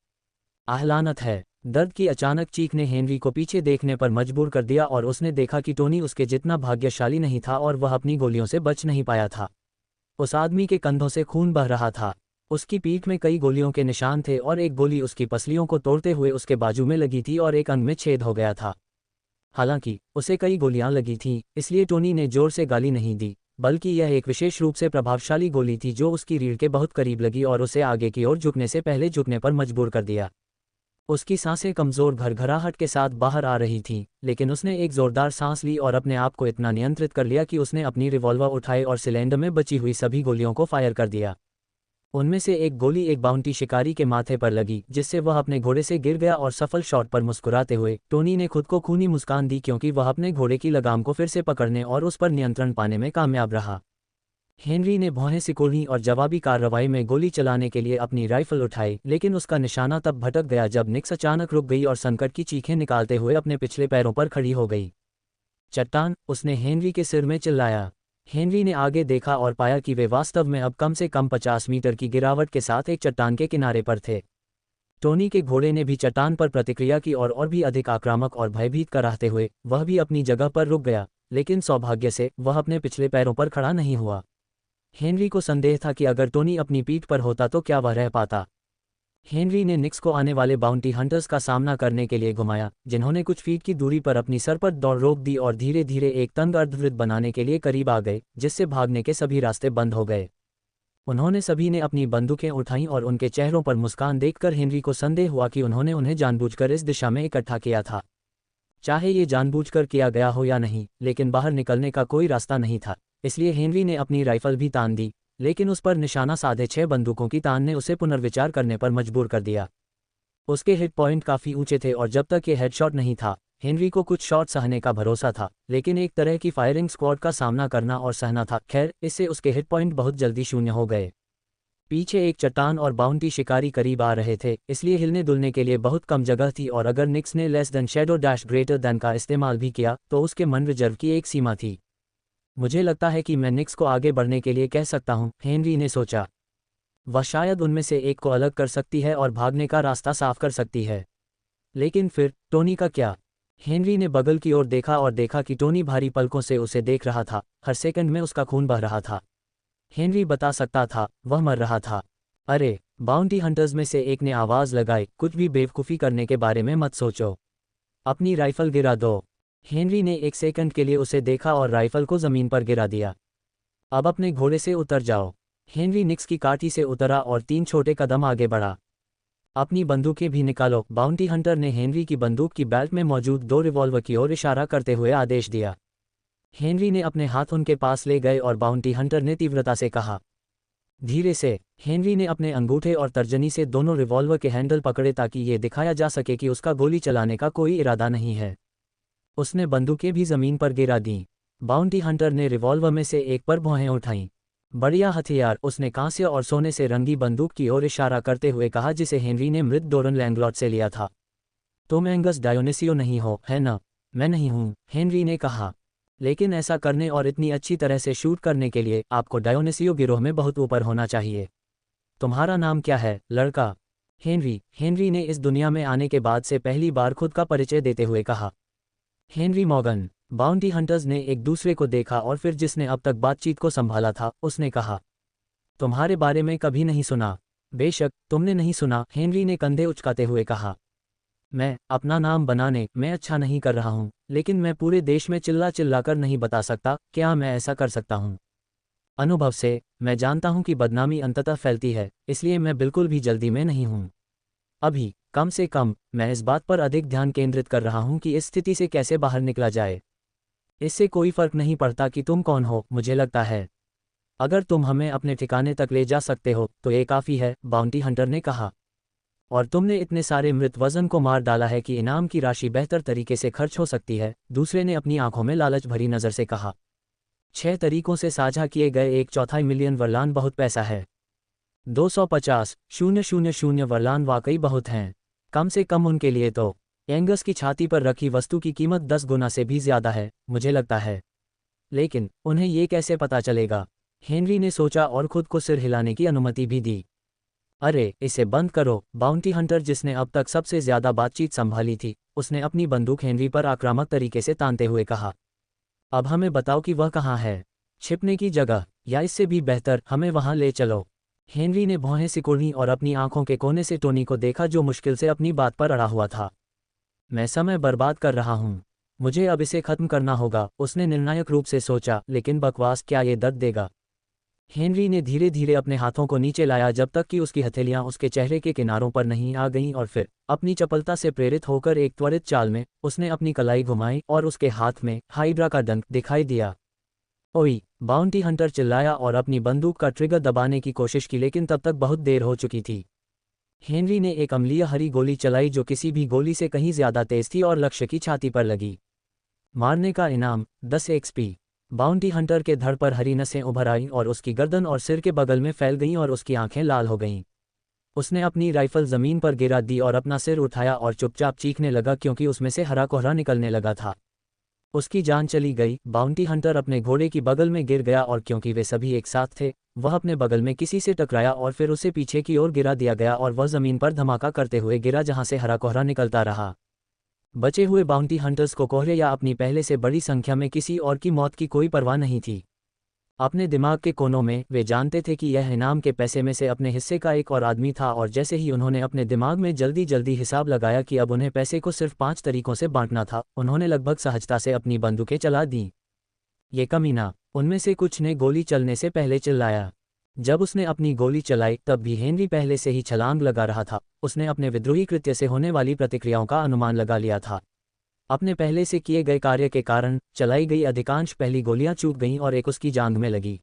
आह्लानत है, दर्द की अचानक चीख ने हेनरी को पीछे देखने पर मजबूर कर दिया और उसने देखा कि टोनी उसके जितना भाग्यशाली नहीं था और वह अपनी गोलियों से बच नहीं पाया था। उस आदमी के कंधों से खून बह रहा था। उसकी पीठ में कई गोलियों के निशान थे और एक गोली उसकी पसलियों को तोड़ते हुए उसके बाजू में लगी थी और एक अंग में छेद हो गया था। हालांकि उसे कई गोलियां लगी थीं, इसलिए टोनी ने जोर से गाली नहीं दी, बल्कि यह एक विशेष रूप से प्रभावशाली गोली थी जो उसकी रीढ़ के बहुत करीब लगी और उसे आगे की ओर झुकने से पहले झुकने पर मजबूर कर दिया। उसकी सांसें कमज़ोर घरघराहट के साथ बाहर आ रही थीं, लेकिन उसने एक जोरदार सांस ली और अपने आप को इतना नियंत्रित कर लिया कि उसने अपनी रिवॉल्वर उठाई और सिलेंडर में बची हुई सभी गोलियों को फायर कर दिया। उनमें से एक गोली एक बाउंटी शिकारी के माथे पर लगी, जिससे वह अपने घोड़े से गिर गया और सफल शॉट पर मुस्कुराते हुए टोनी ने खुद को खूनी मुस्कान दी क्योंकि वह अपने घोड़े की लगाम को फिर से पकड़ने और उस पर नियंत्रण पाने में कामयाब रहा। हेनरी ने भौहें सिकोड़ी और जवाबी कार्रवाई में गोली चलाने के लिए अपनी राइफल उठाई, लेकिन उसका निशाना तब भटक गया जब निक्स अचानक रुक गई और संकट की चीखें निकालते हुए अपने पिछले पैरों पर खड़ी हो गई। चट्टान, उसने हेनरी के सिर में चिल्लाया। हेनरी ने आगे देखा और पाया कि वे वास्तव में अब कम से कम 50 मीटर की गिरावट के साथ एक चट्टान के किनारे पर थे। टोनी के घोड़े ने भी चट्टान पर प्रतिक्रिया की और भी अधिक आक्रामक और भयभीत कराहते हुए वह भी अपनी जगह पर रुक गया, लेकिन सौभाग्य से वह अपने पिछले पैरों पर खड़ा नहीं हुआ। हेनरी को संदेह था कि अगर टोनी अपनी पीठ पर होता तो क्या वह रह पाता। हेनरी ने निक्स को आने वाले बाउंटी हंटर्स का सामना करने के लिए घुमाया, जिन्होंने कुछ फीट की दूरी पर अपनी सरपट दौड़ रोक दी और धीरे धीरे एक तंग अर्धवृत्त बनाने के लिए करीब आ गए, जिससे भागने के सभी रास्ते बंद हो गए। उन्होंने सभी ने अपनी बंदूकें उठाईं और उनके चेहरों पर मुस्कान देखकर हेनरी को संदेह हुआ कि उन्होंने उन्हें जानबूझकर इस दिशा में इकट्ठा किया था। चाहे ये जानबूझकर किया गया हो या नहीं, लेकिन बाहर निकलने का कोई रास्ता नहीं था, इसलिए हेनरी ने अपनी राइफल भी तान दी, लेकिन उस पर निशाना साधे 6 बंदूकों की तान ने उसे पुनर्विचार करने पर मजबूर कर दिया। उसके हिट पॉइंट काफ़ी ऊंचे थे और जब तक ये हेडशॉट नहीं था, हेनरी को कुछ शॉट सहने का भरोसा था, लेकिन एक तरह की फायरिंग स्क्वाड का सामना करना और सहना था। खैर, इससे उसके हिट पॉइंट बहुत जल्दी शून्य हो गए। पीछे एक चट्टान और बाउंटी शिकारी करीब आ रहे थे, इसलिए हिलने डुलने के लिए बहुत कम जगह थी और अगर निक्स ने less than shadow dash greater than का इस्तेमाल भी किया तो उसके मन रिजर्व की एक सीमा थी। मुझे लगता है कि मैं निक्स को आगे बढ़ने के लिए कह सकता हूं, हेनरी ने सोचा। वह शायद उनमें से एक को अलग कर सकती है और भागने का रास्ता साफ कर सकती है। लेकिन फिर टोनी का क्या? हेनरी ने बगल की ओर देखा और देखा कि टोनी भारी पलकों से उसे देख रहा था, हर सेकंड में उसका खून बह रहा था। हेनरी बता सकता था, वह मर रहा था। अरे, बाउंटी हंटर्स में से एक ने आवाज़ लगाई, कुछ भी बेवकूफ़ी करने के बारे में मत सोचो। अपनी राइफल गिरा दो। हेनरी ने एक सेकंड के लिए उसे देखा और राइफल को ज़मीन पर गिरा दिया। अब अपने घोड़े से उतर जाओ। हेनरी निक्स की काठी से उतरा और 3 छोटे कदम आगे बढ़ा। अपनी बंदूकें भी निकालो। बाउंटी हंटर ने हेनरी की बंदूक की बेल्ट में मौजूद 2 रिवॉल्वर की ओर इशारा करते हुए आदेश दिया। हेनरी ने अपने हाथ उनके पास ले गए और बाउंटी हंटर ने तीव्रता से कहा, धीरे से। हेनरी ने अपने अंगूठे और तर्जनी से दोनों रिवॉल्वर के हैंडल पकड़े ताकि ये दिखाया जा सके कि उसका गोली चलाने का कोई इरादा नहीं है। उसने बंदूकें भी ज़मीन पर गिरा दीं। बाउंटी हंटर ने रिवॉल्वर में से एक पर भौहें उठाईं। बढ़िया हथियार, उसने कांस्य और सोने से रंगी बंदूक की ओर इशारा करते हुए कहा, जिसे हेनरी ने मृत डोरन लैंगलॉट से लिया था। तुम एंगस डायोनिसियो नहीं हो, है ना? मैं नहीं हूँ, हेनरी ने कहा। लेकिन ऐसा करने और इतनी अच्छी तरह से शूट करने के लिए आपको डायोनिसियो गिरोह में बहुत ऊपर होना चाहिए। तुम्हारा नाम क्या है, लड़का? हेनरी ने इस दुनिया में आने के बाद से पहली बार खुद का परिचय देते हुए कहा। Henry Morgan. बाउंटी हंटर्स ने एक दूसरे को देखा और फिर जिसने अब तक बातचीत को संभाला था, उसने कहा, तुम्हारे बारे में कभी नहीं सुना। बेशक तुमने नहीं सुना, हेनरी ने कंधे उचकाते हुए कहा। मैं अपना नाम बनाने में अच्छा नहीं कर रहा हूं, लेकिन मैं पूरे देश में चिल्ला चिल्ला कर नहीं बता सकता, क्या मैं ऐसा कर सकता हूं? अनुभव से मैं जानता हूं कि बदनामी अंततः फैलती है, इसलिए मैं बिल्कुल भी जल्दी में नहीं हूं। अभी कम से कम मैं इस बात पर अधिक ध्यान केंद्रित कर रहा हूं कि इस स्थिति से कैसे बाहर निकला जाए। इससे कोई फर्क नहीं पड़ता कि तुम कौन हो, मुझे लगता है। अगर तुम हमें अपने ठिकाने तक ले जा सकते हो तो ये काफ़ी है, बाउंटी हंटर ने कहा। और तुमने इतने सारे मृत वजन को मार डाला है कि इनाम की राशि बेहतर तरीके से खर्च हो सकती है, दूसरे ने अपनी आंखों में लालच भरी नज़र से कहा। 6 तरीकों से साझा किए गए 1/4 मिलियन वर्लान बहुत पैसा है। 250,000 वर्लान वाकई बहुत हैं, कम से कम उनके लिए तो। एंगस की छाती पर रखी वस्तु की कीमत 10 गुना से भी ज़्यादा है, मुझे लगता है। लेकिन उन्हें ये कैसे पता चलेगा? हेनरी ने सोचा और खुद को सिर हिलाने की अनुमति भी दी। अरे इसे बंद करो। बाउंटी हंटर, जिसने अब तक सबसे ज्यादा बातचीत संभाली थी, उसने अपनी बंदूक हेनरी पर आक्रामक तरीके से तानते हुए कहा। अब हमें बताओ कि वह कहाँ है। छिपने की जगह, या इससे भी बेहतर, हमें वहां ले चलो। हेनरी ने भौहें सिकुड़ीं और अपनी आंखों के कोने से टोनी को देखा, जो मुश्किल से अपनी बात पर अड़ा हुआ था। मैं समय बर्बाद कर रहा हूँ, मुझे अब इसे खत्म करना होगा, उसने निर्णायक रूप से सोचा। लेकिन बकवास, क्या ये दर्द देगा? हेनरी ने धीरे धीरे अपने हाथों को नीचे लाया जब तक कि उसकी हथेलियां उसके चेहरे के किनारों पर नहीं आ गईं, और फिर अपनी चपलता से प्रेरित होकर एक त्वरित चाल में उसने अपनी कलाई घुमाई और उसके हाथ में हाइड्रा का डंक दिखाई दिया। ओई! बाउंटी हंटर चिल्लाया और अपनी बंदूक का ट्रिगर दबाने की कोशिश की, लेकिन तब तक बहुत देर हो चुकी थी। हेनरी ने एक अम्लीय हरी गोली चलाई जो किसी भी गोली से कहीं ज्यादा तेज थी और लक्ष्य की छाती पर लगी। मारने का इनाम 10 एक्सपी। बाउंटी हंटर के धड़ पर हरी नसें उभर आईं और उसकी गर्दन और सिर के बगल में फैल गईं और उसकी आंखें लाल हो गईं। उसने अपनी राइफल जमीन पर गिरा दी और अपना सिर उठाया और चुपचाप चीखने लगा, क्योंकि उसमें से हरा कोहरा निकलने लगा था। उसकी जान चली गई। बाउंटी हंटर अपने घोड़े की बगल में गिर गया और क्योंकि वे सभी एक साथ थे, वह अपने बगल में किसी से टकराया और फिर उसे पीछे की ओर गिरा दिया गया और वह जमीन पर धमाका करते हुए गिरा, जहां से हरा कोहरा निकलता रहा। बचे हुए बाउंटी हंटर्स को कोहरे या अपनी पहले से बड़ी संख्या में किसी और की मौत की कोई परवाह नहीं थी। अपने दिमाग के कोनों में वे जानते थे कि यह इनाम के पैसे में से अपने हिस्से का एक और आदमी था, और जैसे ही उन्होंने अपने दिमाग में जल्दी जल्दी हिसाब लगाया कि अब उन्हें पैसे को सिर्फ 5 तरीकों से बांटना था, उन्होंने लगभग सहजता से अपनी बंदूकें चला दीं। ये कमीना! उनमें से कुछ ने गोली चलने से पहले चिल्लाया। जब उसने अपनी गोली चलाई तब भी हेनरी पहले से ही छलांग लगा रहा था। उसने अपने विद्रोही कृत्य से होने वाली प्रतिक्रियाओं का अनुमान लगा लिया था। अपने पहले से किए गए कार्य के कारण चलाई गई अधिकांश पहली गोलियां चूक गईं और एक उसकी जांघ में लगी।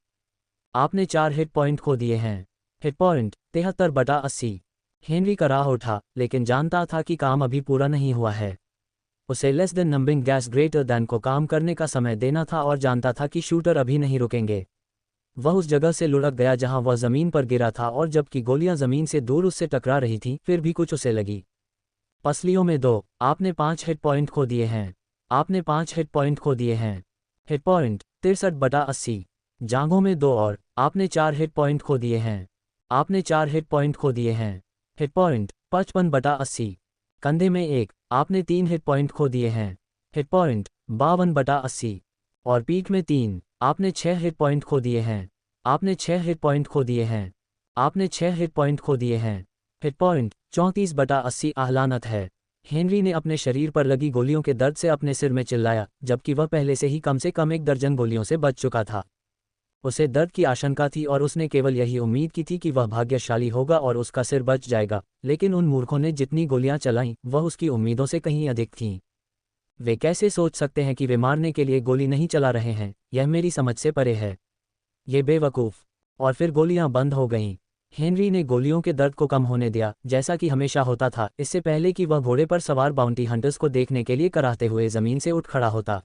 आपने 4 हिट पॉइंट खो दिए हैं। Hit point 73/80। हेनरी कराह उठा, लेकिन जानता था कि काम अभी पूरा नहीं हुआ है। उसे less than numbing gas greater than को काम करने का समय देना था और जानता था कि शूटर अभी नहीं रुकेंगे। वह उस जगह से लुढ़क गया जहां वह जमीन पर गिरा था, और जबकि गोलियां जमीन से दूर उससे टकरा रही थीं, फिर भी कुछ उसे लगी। पसलियों में 2। आपने 5 हिट पॉइंट खो दिए हैं। आपने 5 हिट पॉइंट खो दिए हैं। Hit point 63/80। जांघों में 2 और आपने 4 हिट पॉइंट खो दिए हैं। आपने 4 हिट पॉइंट खो दिए हैं। Hit point 55/80। कंधे में 1। आपने 3 हिट पॉइंट खो दिए हैं। Hit point 52/80। और पीठ में 3। आपने 6 हिट पॉइंट खो दिए हैं। आपने 6 हिट पॉइंट खो दिए हैं। आपने 6 हिट पॉइंट खो दिए हैं। Hit point 34/80। आह्लानत है। हेनरी ने अपने शरीर पर लगी गोलियों के दर्द से अपने सिर में चिल्लाया, जबकि वह पहले से कम एक दर्जन गोलियों से बच चुका था। उसे दर्द की आशंका थी और उसने केवल यही उम्मीद की थी कि वह भाग्यशाली होगा और उसका सिर बच जाएगा, लेकिन उन मूर्खों ने जितनी गोलियां चलाईं वह उसकी उम्मीदों से कहीं अधिक थीं। वे कैसे सोच सकते हैं कि वे मारने के लिए गोली नहीं चला रहे हैं? यह मेरी समझ से परे है। ये बेवकूफ़! और फिर गोलियां बंद हो गईं। हेनरी ने गोलियों के दर्द को कम होने दिया, जैसा कि हमेशा होता था, इससे पहले कि वह घोड़े पर सवार बाउंटी हंटर्स को देखने के लिए कराहते हुए जमीन से उठ खड़ा होता।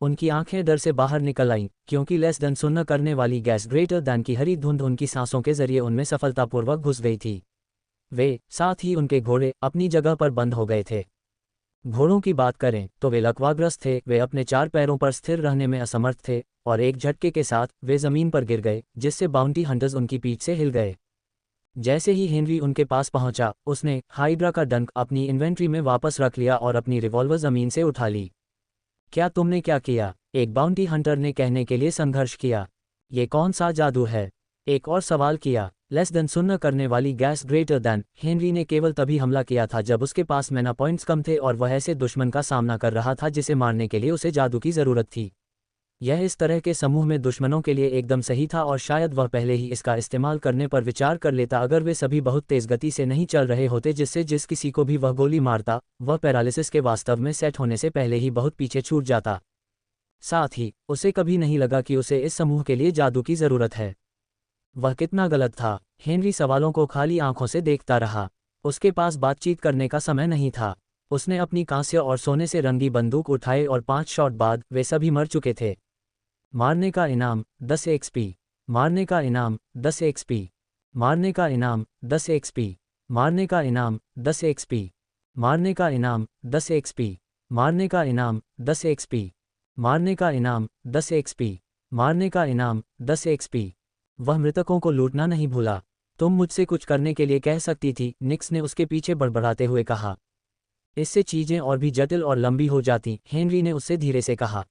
उनकी आंखें डर से बाहर निकल आईं, क्योंकि लेस देन सुन्न करने वाली गैस ग्रेटर दैन की हरी धुंध उनकी सांसों के जरिए उनमें सफलतापूर्वक घुस गई थी। वे, साथ ही उनके घोड़े, अपनी जगह पर बंद हो गए थे। घोड़ों की बात करें तो वे लकवाग्रस्त थे। वे अपने 4 पैरों पर स्थिर रहने में असमर्थ थे, और एक झटके के साथ वे जमीन पर गिर गए, जिससे बाउंटी हंटर्स उनकी पीठ से हिल गए। जैसे ही हेनरी उनके पास पहुंचा, उसने हाइड्रा का डंक अपनी इन्वेंट्री में वापस रख लिया और अपनी रिवॉल्वर जमीन से उठा ली। क्या तुमने क्या किया? एक बाउंटी हंटर ने कहने के लिए संघर्ष किया। ये कौन सा जादू है? एक और सवाल किया। लेस देन सुन्न करने वाली गैस ग्रेटर दैन। हेनरी ने केवल तभी हमला किया था जब उसके पास मैना पॉइंट्स कम थे और वह ऐसे दुश्मन का सामना कर रहा था जिसे मारने के लिए उसे जादू की जरूरत थी। यह इस तरह के समूह में दुश्मनों के लिए एकदम सही था, और शायद वह पहले ही इसका इस्तेमाल करने पर विचार कर लेता अगर वे सभी बहुत तेज गति से नहीं चल रहे होते, जिससे जिस किसी को भी वह गोली मारता वह पैरालिसिस के वास्तव में सेट होने से पहले ही बहुत पीछे छूट जाता। साथ ही उसे कभी नहीं लगा कि उसे इस समूह के लिए जादू की जरूरत है। वह कितना गलत था। हेनरी सवालों को खाली आंखों से देखता रहा। उसके पास बातचीत करने का समय नहीं था। उसने अपनी कांस्य और सोने से रंगी बंदूक उठाए और 5 शॉट बाद वे सभी मर चुके थे। मारने का इनाम 10 एक्सपी। मारने का इनाम 10 एक्सपी। मारने का इनाम 10 एक्सपी। मारने का इनाम 10 एक्सपी। मारने का इनाम 10 एक्सपी। मारने का इनाम 10 एक्सपी। मारने का इनाम 10 एक्सपी। मारने का इनाम 10 एक्सपी। वह मृतकों को लूटना नहीं भूला। तुम मुझसे कुछ करने के लिए कह सकती थी, निक्स ने उसके पीछे बड़बड़ाते हुए कहा। इससे चीजें और भी जटिल और लंबी हो जाती, हेनरी ने उससे धीरे से कहा।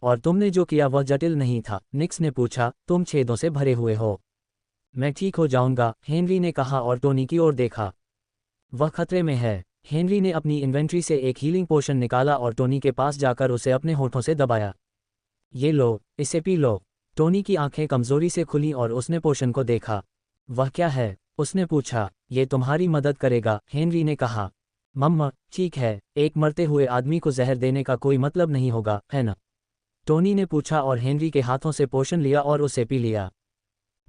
और तुमने जो किया वह जटिल नहीं था, निक्स ने पूछा, तुम छेदों से भरे हुए हो। मैं ठीक हो जाऊंगा, हेनरी ने कहा और टोनी की ओर देखा। वह खतरे में है। हेनरी ने अपनी इन्वेंट्री से एक हीलिंग पोशन निकाला और टोनी के पास जाकर उसे अपने होठों से दबाया। ये लो, इसे पी लो। टोनी की आंखें कमजोरी से खुलीं और उसने पोशन को देखा। वह क्या है? उसने पूछा। ये तुम्हारी मदद करेगा, हेनरी ने कहा। मम्मा, ठीक है, एक मरते हुए आदमी को जहर देने का कोई मतलब नहीं होगा, है ना? टोनी ने पूछा और हेनरी के हाथों से पोशन लिया और उसे पी लिया।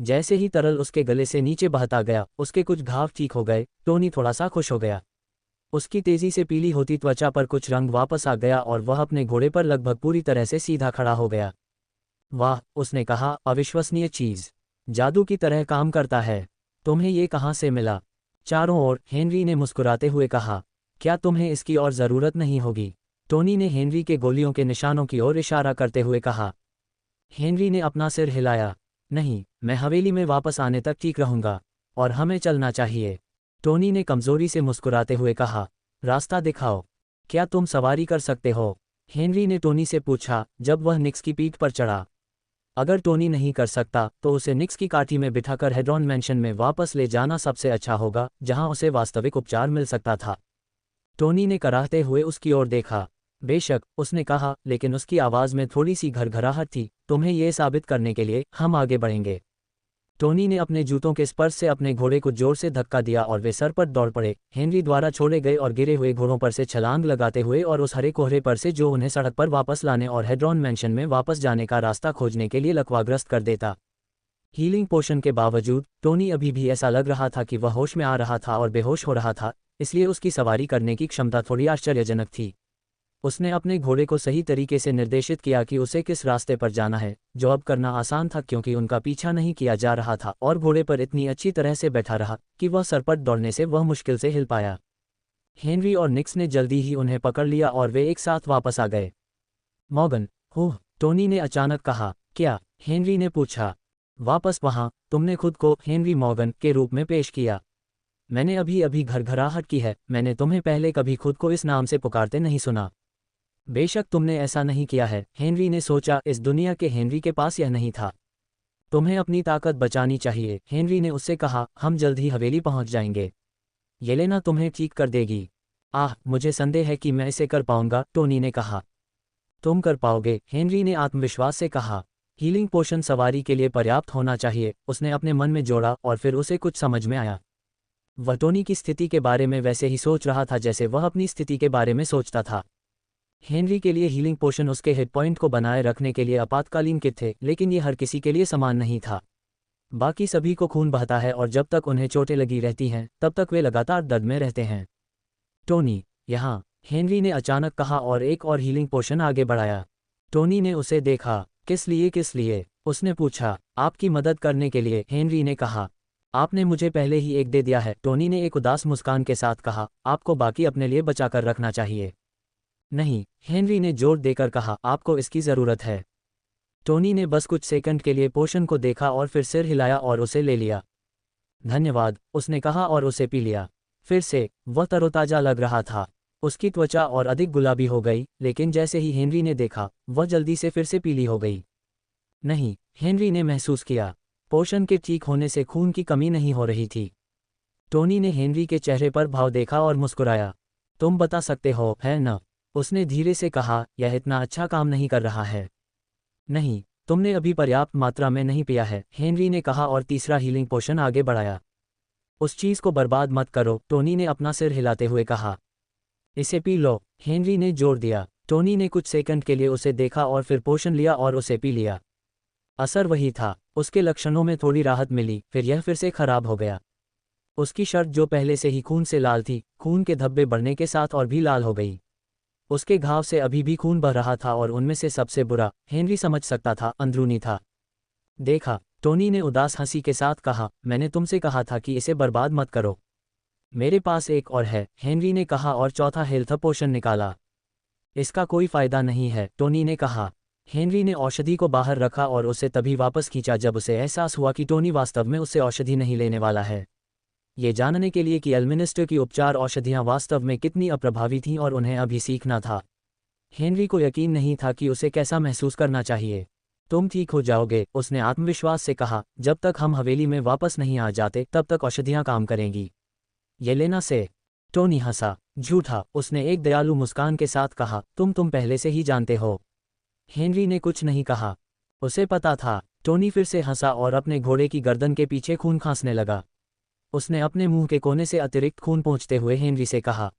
जैसे ही तरल उसके गले से नीचे बहता गया, उसके कुछ घाव ठीक हो गए। टोनी थोड़ा सा खुश हो गया। उसकी तेजी से पीली होती त्वचा पर कुछ रंग वापस आ गया और वह अपने घोड़े पर लगभग पूरी तरह से सीधा खड़ा हो गया। वाह, उसने कहा, अविश्वसनीय चीज। जादू की तरह काम करता है। तुम्हें ये कहाँ से मिला? चारों ओर, हेनरी ने मुस्कुराते हुए कहा। क्या तुम्हें इसकी और ज़रूरत नहीं होगी? टोनी ने हेनरी के गोलियों के निशानों की ओर इशारा करते हुए कहा। हेनरी ने अपना सिर हिलाया। नहीं, मैं हवेली में वापस आने तक ठीक रहूंगा। और हमें चलना चाहिए। टोनी ने कमजोरी से मुस्कुराते हुए कहा। रास्ता दिखाओ। क्या तुम सवारी कर सकते हो? हेनरी ने टोनी से पूछा, जब वह निक्स की पीठ पर चढ़ा। अगर टोनी नहीं कर सकता तो उसे निक्स की काठी में बिठाकर हेड्रॉन मैंशन में वापस ले जाना सबसे अच्छा होगा, जहां उसे वास्तविक उपचार मिल सकता था। टोनी ने कराहते हुए उसकी ओर देखा। बेशक, उसने कहा, लेकिन उसकी आवाज़ में थोड़ी सी घरघराहट थी। तुम्हें यह साबित करने के लिए हम आगे बढ़ेंगे। टोनी ने अपने जूतों के स्पर्श से अपने घोड़े को जोर से धक्का दिया और वे सर पर दौड़ पड़े। हेनरी द्वारा छोड़े गए और गिरे हुए घोड़ों पर से छलांग लगाते हुए और उस हरे कोहरे पर से जो उन्हें सड़क पर वापस लाने और हेड्रॉन मैंशन में वापस जाने का रास्ता खोजने के लिए लकवाग्रस्त कर देता। हीलिंग पोशन के बावजूद टोनी अभी भी ऐसा लग रहा था कि वह होश में आ रहा था और बेहोश हो रहा था, इसलिए उसकी सवारी करने की क्षमता थोड़ी आश्चर्यजनक थी। उसने अपने घोड़े को सही तरीके से निर्देशित किया कि उसे किस रास्ते पर जाना है, जो अब करना आसान था क्योंकि उनका पीछा नहीं किया जा रहा था और घोड़े पर इतनी अच्छी तरह से बैठा रहा कि वह सरपट दौड़ने से वह मुश्किल से हिल पाया। हेनरी और निक्स ने जल्दी ही उन्हें पकड़ लिया और वे एक साथ वापस आ गए। मॉर्गन, हो, टोनी ने अचानक कहा। क्या? हेनरी ने पूछा। वापस वहां, तुमने खुद को हेनरी मॉर्गन के रूप में पेश किया। मैंने अभी अभी घरघराहट की है, मैंने तुम्हें पहले कभी खुद को इस नाम से पुकारते नहीं सुना। बेशक तुमने ऐसा नहीं किया है, हेनरी ने सोचा, इस दुनिया के हेनरी के पास यह नहीं था। तुम्हें अपनी ताकत बचानी चाहिए, हेनरी ने उससे कहा। हम जल्द ही हवेली पहुंच जाएंगे। येलेना तुम्हें ठीक कर देगी। आह, मुझे संदेह है कि मैं इसे कर पाऊंगा, टोनी ने कहा। तुम कर पाओगे, हेनरी ने आत्मविश्वास से कहा। हीलिंग पोशन सवारी के लिए पर्याप्त होना चाहिए, उसने अपने मन में जोड़ा और फिर उसे कुछ समझ में आया। वह टोनी की स्थिति के बारे में वैसे ही सोच रहा था जैसे वह अपनी स्थिति के बारे में सोचता था। हेनरी के लिए हीलिंग पोशन उसके हिट पॉइंट को बनाए रखने के लिए आपातकालीन किट थे, लेकिन ये हर किसी के लिए समान नहीं था। बाकी सभी को खून बहता है और जब तक उन्हें चोटें लगी रहती हैं तब तक वे लगातार दर्द में रहते हैं। टोनी, यहाँ, हेनरी ने अचानक कहा और एक और हीलिंग पोशन आगे बढ़ाया। टोनी ने उसे देखा। किस लिए? किस लिए? उसने पूछा। आपकी मदद करने के लिए, हेनरी ने कहा। आपने मुझे पहले ही एक दे दिया है, टोनी ने एक उदास मुस्कान के साथ कहा। आपको बाकी अपने लिए बचाकर रखना चाहिए। नहीं, हेनरी ने जोर देकर कहा, आपको इसकी ज़रूरत है। टोनी ने बस कुछ सेकंड के लिए पोशन को देखा और फिर सिर हिलाया और उसे ले लिया। धन्यवाद, उसने कहा और उसे पी लिया। फिर से, वह तरोताजा लग रहा था। उसकी त्वचा और अधिक गुलाबी हो गई, लेकिन जैसे ही हेनरी ने देखा, वह जल्दी से फिर से पीली हो गई। नहीं, हेनरी ने महसूस किया। पोशन के ठीक होने से खून की कमी नहीं हो रही थी। टोनी ने हेनरी के चेहरे पर भाव देखा और मुस्कुराया। तुम बता सकते हो, है न? उसने धीरे से कहा, यह इतना अच्छा काम नहीं कर रहा है। नहीं, तुमने अभी पर्याप्त मात्रा में नहीं पिया है, हेनरी ने कहा और तीसरा हीलिंग पोशन आगे बढ़ाया। उस चीज़ को बर्बाद मत करो, टोनी ने अपना सिर हिलाते हुए कहा। इसे पी लो, हेनरी ने जोर दिया। टोनी ने कुछ सेकंड के लिए उसे देखा और फिर पोशन लिया और उसे पी लिया। असर वही था, उसके लक्षणों में थोड़ी राहत मिली, फिर यह फिर से खराब हो गया। उसकी शर्ट जो पहले से ही खून से लाल थी, खून के धब्बे बढ़ने के साथ और भी लाल हो गई। उसके घाव से अभी भी खून बह रहा था और उनमें से सबसे बुरा, हेनरी समझ सकता था, अंदरूनी था। देखा, टोनी ने उदास हंसी के साथ कहा, मैंने तुमसे कहा था कि इसे बर्बाद मत करो। मेरे पास एक और है, हेनरी ने कहा और चौथा हेल्थ पोशन निकाला। इसका कोई फायदा नहीं है, टोनी ने कहा। हेनरी ने औषधि को बाहर रखा और उसे तभी वापस खींचा जब उसे एहसास हुआ कि टोनी वास्तव में उससे औषधि नहीं लेने वाला है। ये जानने के लिए कि एल्मिनिस्टर की उपचार औषधियां वास्तव में कितनी अप्रभावी थीं और उन्हें अभी सीखना था। हेनरी को यकीन नहीं था कि उसे कैसा महसूस करना चाहिए। तुम ठीक हो जाओगे, उसने आत्मविश्वास से कहा। जब तक हम हवेली में वापस नहीं आ जाते तब तक औषधियां काम करेंगी। ये लेना से। टोनी हंसा। झूठा, उसने एक दयालु मुस्कान के साथ कहा। तुम पहले से ही जानते हो। हेनरी ने कुछ नहीं कहा। उसे पता था। टोनी फिर से हंसा और अपने घोड़े की गर्दन के पीछे खून खांसने लगा। उसने अपने मुंह के कोने से अतिरिक्त खून पोंछते हुए हेनरी से कहा,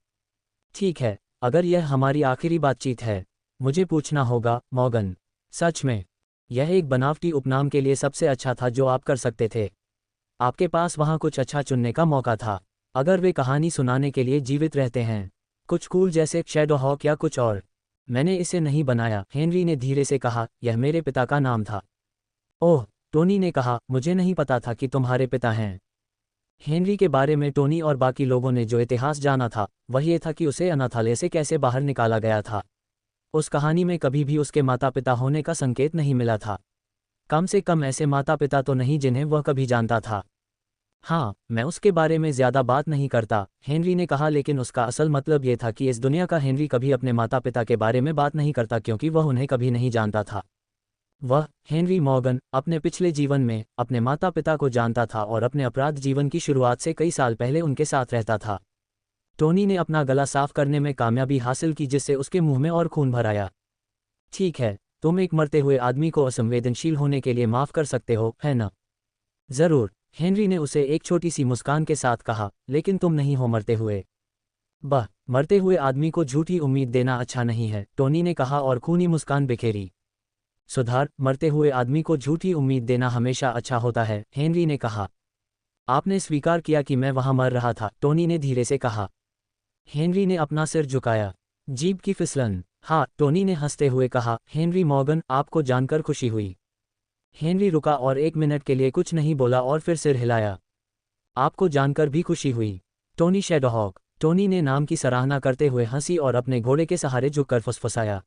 ठीक है, अगर यह हमारी आखिरी बातचीत है, मुझे पूछना होगा, मॉर्गन। सच में, यह एक बनावटी उपनाम के लिए सबसे अच्छा था जो आप कर सकते थे। आपके पास वहाँ कुछ अच्छा चुनने का मौका था। अगर वे कहानी सुनाने के लिए जीवित रहते हैं, कुछ कूल जैसे शैडो हॉक या कुछ और। मैंने इसे नहीं बनाया, हेनरी ने धीरे से कहा, यह मेरे पिता का नाम था। ओह, टोनी ने कहा, मुझे नहीं पता था कि तुम्हारे पिता हैं। हेनरी के बारे में टोनी और बाकी लोगों ने जो इतिहास जाना था वह ये था कि उसे अनाथालय से कैसे बाहर निकाला गया था। उस कहानी में कभी भी उसके माता पिता होने का संकेत नहीं मिला था। कम से कम ऐसे माता पिता तो नहीं जिन्हें वह कभी जानता था। हाँ, मैं उसके बारे में ज्यादा बात नहीं करता, हेनरी ने कहा, लेकिन उसका असल मतलब ये था कि इस दुनिया का हेनरी कभी अपने माता पिता के बारे में बात नहीं करता क्योंकि वह उन्हें कभी नहीं जानता था। वह, हेनरी मॉर्गन, अपने पिछले जीवन में अपने माता पिता को जानता था और अपने अपराध जीवन की शुरुआत से कई साल पहले उनके साथ रहता था। टोनी ने अपना गला साफ करने में कामयाबी हासिल की जिससे उसके मुंह में और खून भर आया। ठीक है, तुम एक मरते हुए आदमी को असंवेदनशील होने के लिए माफ कर सकते हो, है ना? जरूर, हेनरी ने उसे एक छोटी सी मुस्कान के साथ कहा, लेकिन तुम नहीं हो मरते हुए। बह, मरते हुए आदमी को झूठी उम्मीद देना अच्छा नहीं है, टोनी ने कहा और खूनी मुस्कान बिखेरी। सुधार, मरते हुए आदमी को झूठी उम्मीद देना हमेशा अच्छा होता है, हेनरी ने कहा। आपने स्वीकार किया कि मैं वहां मर रहा था, टोनी ने धीरे से कहा। हेनरी ने अपना सिर झुकाया। जीभ की फिसलन। हाँ, टोनी ने हंसते हुए कहा, हेनरी मॉर्गन, आपको जानकर खुशी हुई। हेनरी रुका और 1 मिनट के लिए कुछ नहीं बोला और फिर सिर हिलाया। आपको जानकर भी खुशी हुई, टोनी शैडोहॉक। टोनी ने नाम की सराहना करते हुए हंसी और अपने घोड़े के सहारे झुककर फुसफुसाया।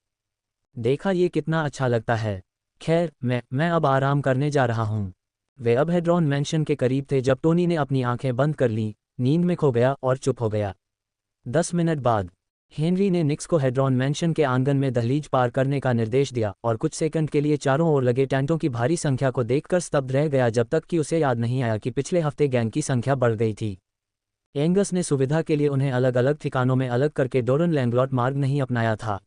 देखा, ये कितना अच्छा लगता है। खैर, मैं अब आराम करने जा रहा हूँ। वे अब हेड्रॉन मैंशन के करीब थे जब टोनी ने अपनी आंखें बंद कर लीं, नींद में खो गया और चुप हो गया। 10 मिनट बाद हेनरी ने निक्स को हेड्रॉन मैंशन के आंगन में दहलीज पार करने का निर्देश दिया और कुछ सेकंड के लिए चारों ओर लगे टेंटों की भारी संख्या को देखकर स्तब्ध रह गया जब तक कि उसे याद नहीं आया कि पिछले हफ्ते गैंग की संख्या बढ़ गई थी। एंगस ने सुविधा के लिए उन्हें अलग अलग ठिकानों में अलग करके डोरन लैंगलॉट मार्ग नहीं अपनाया था।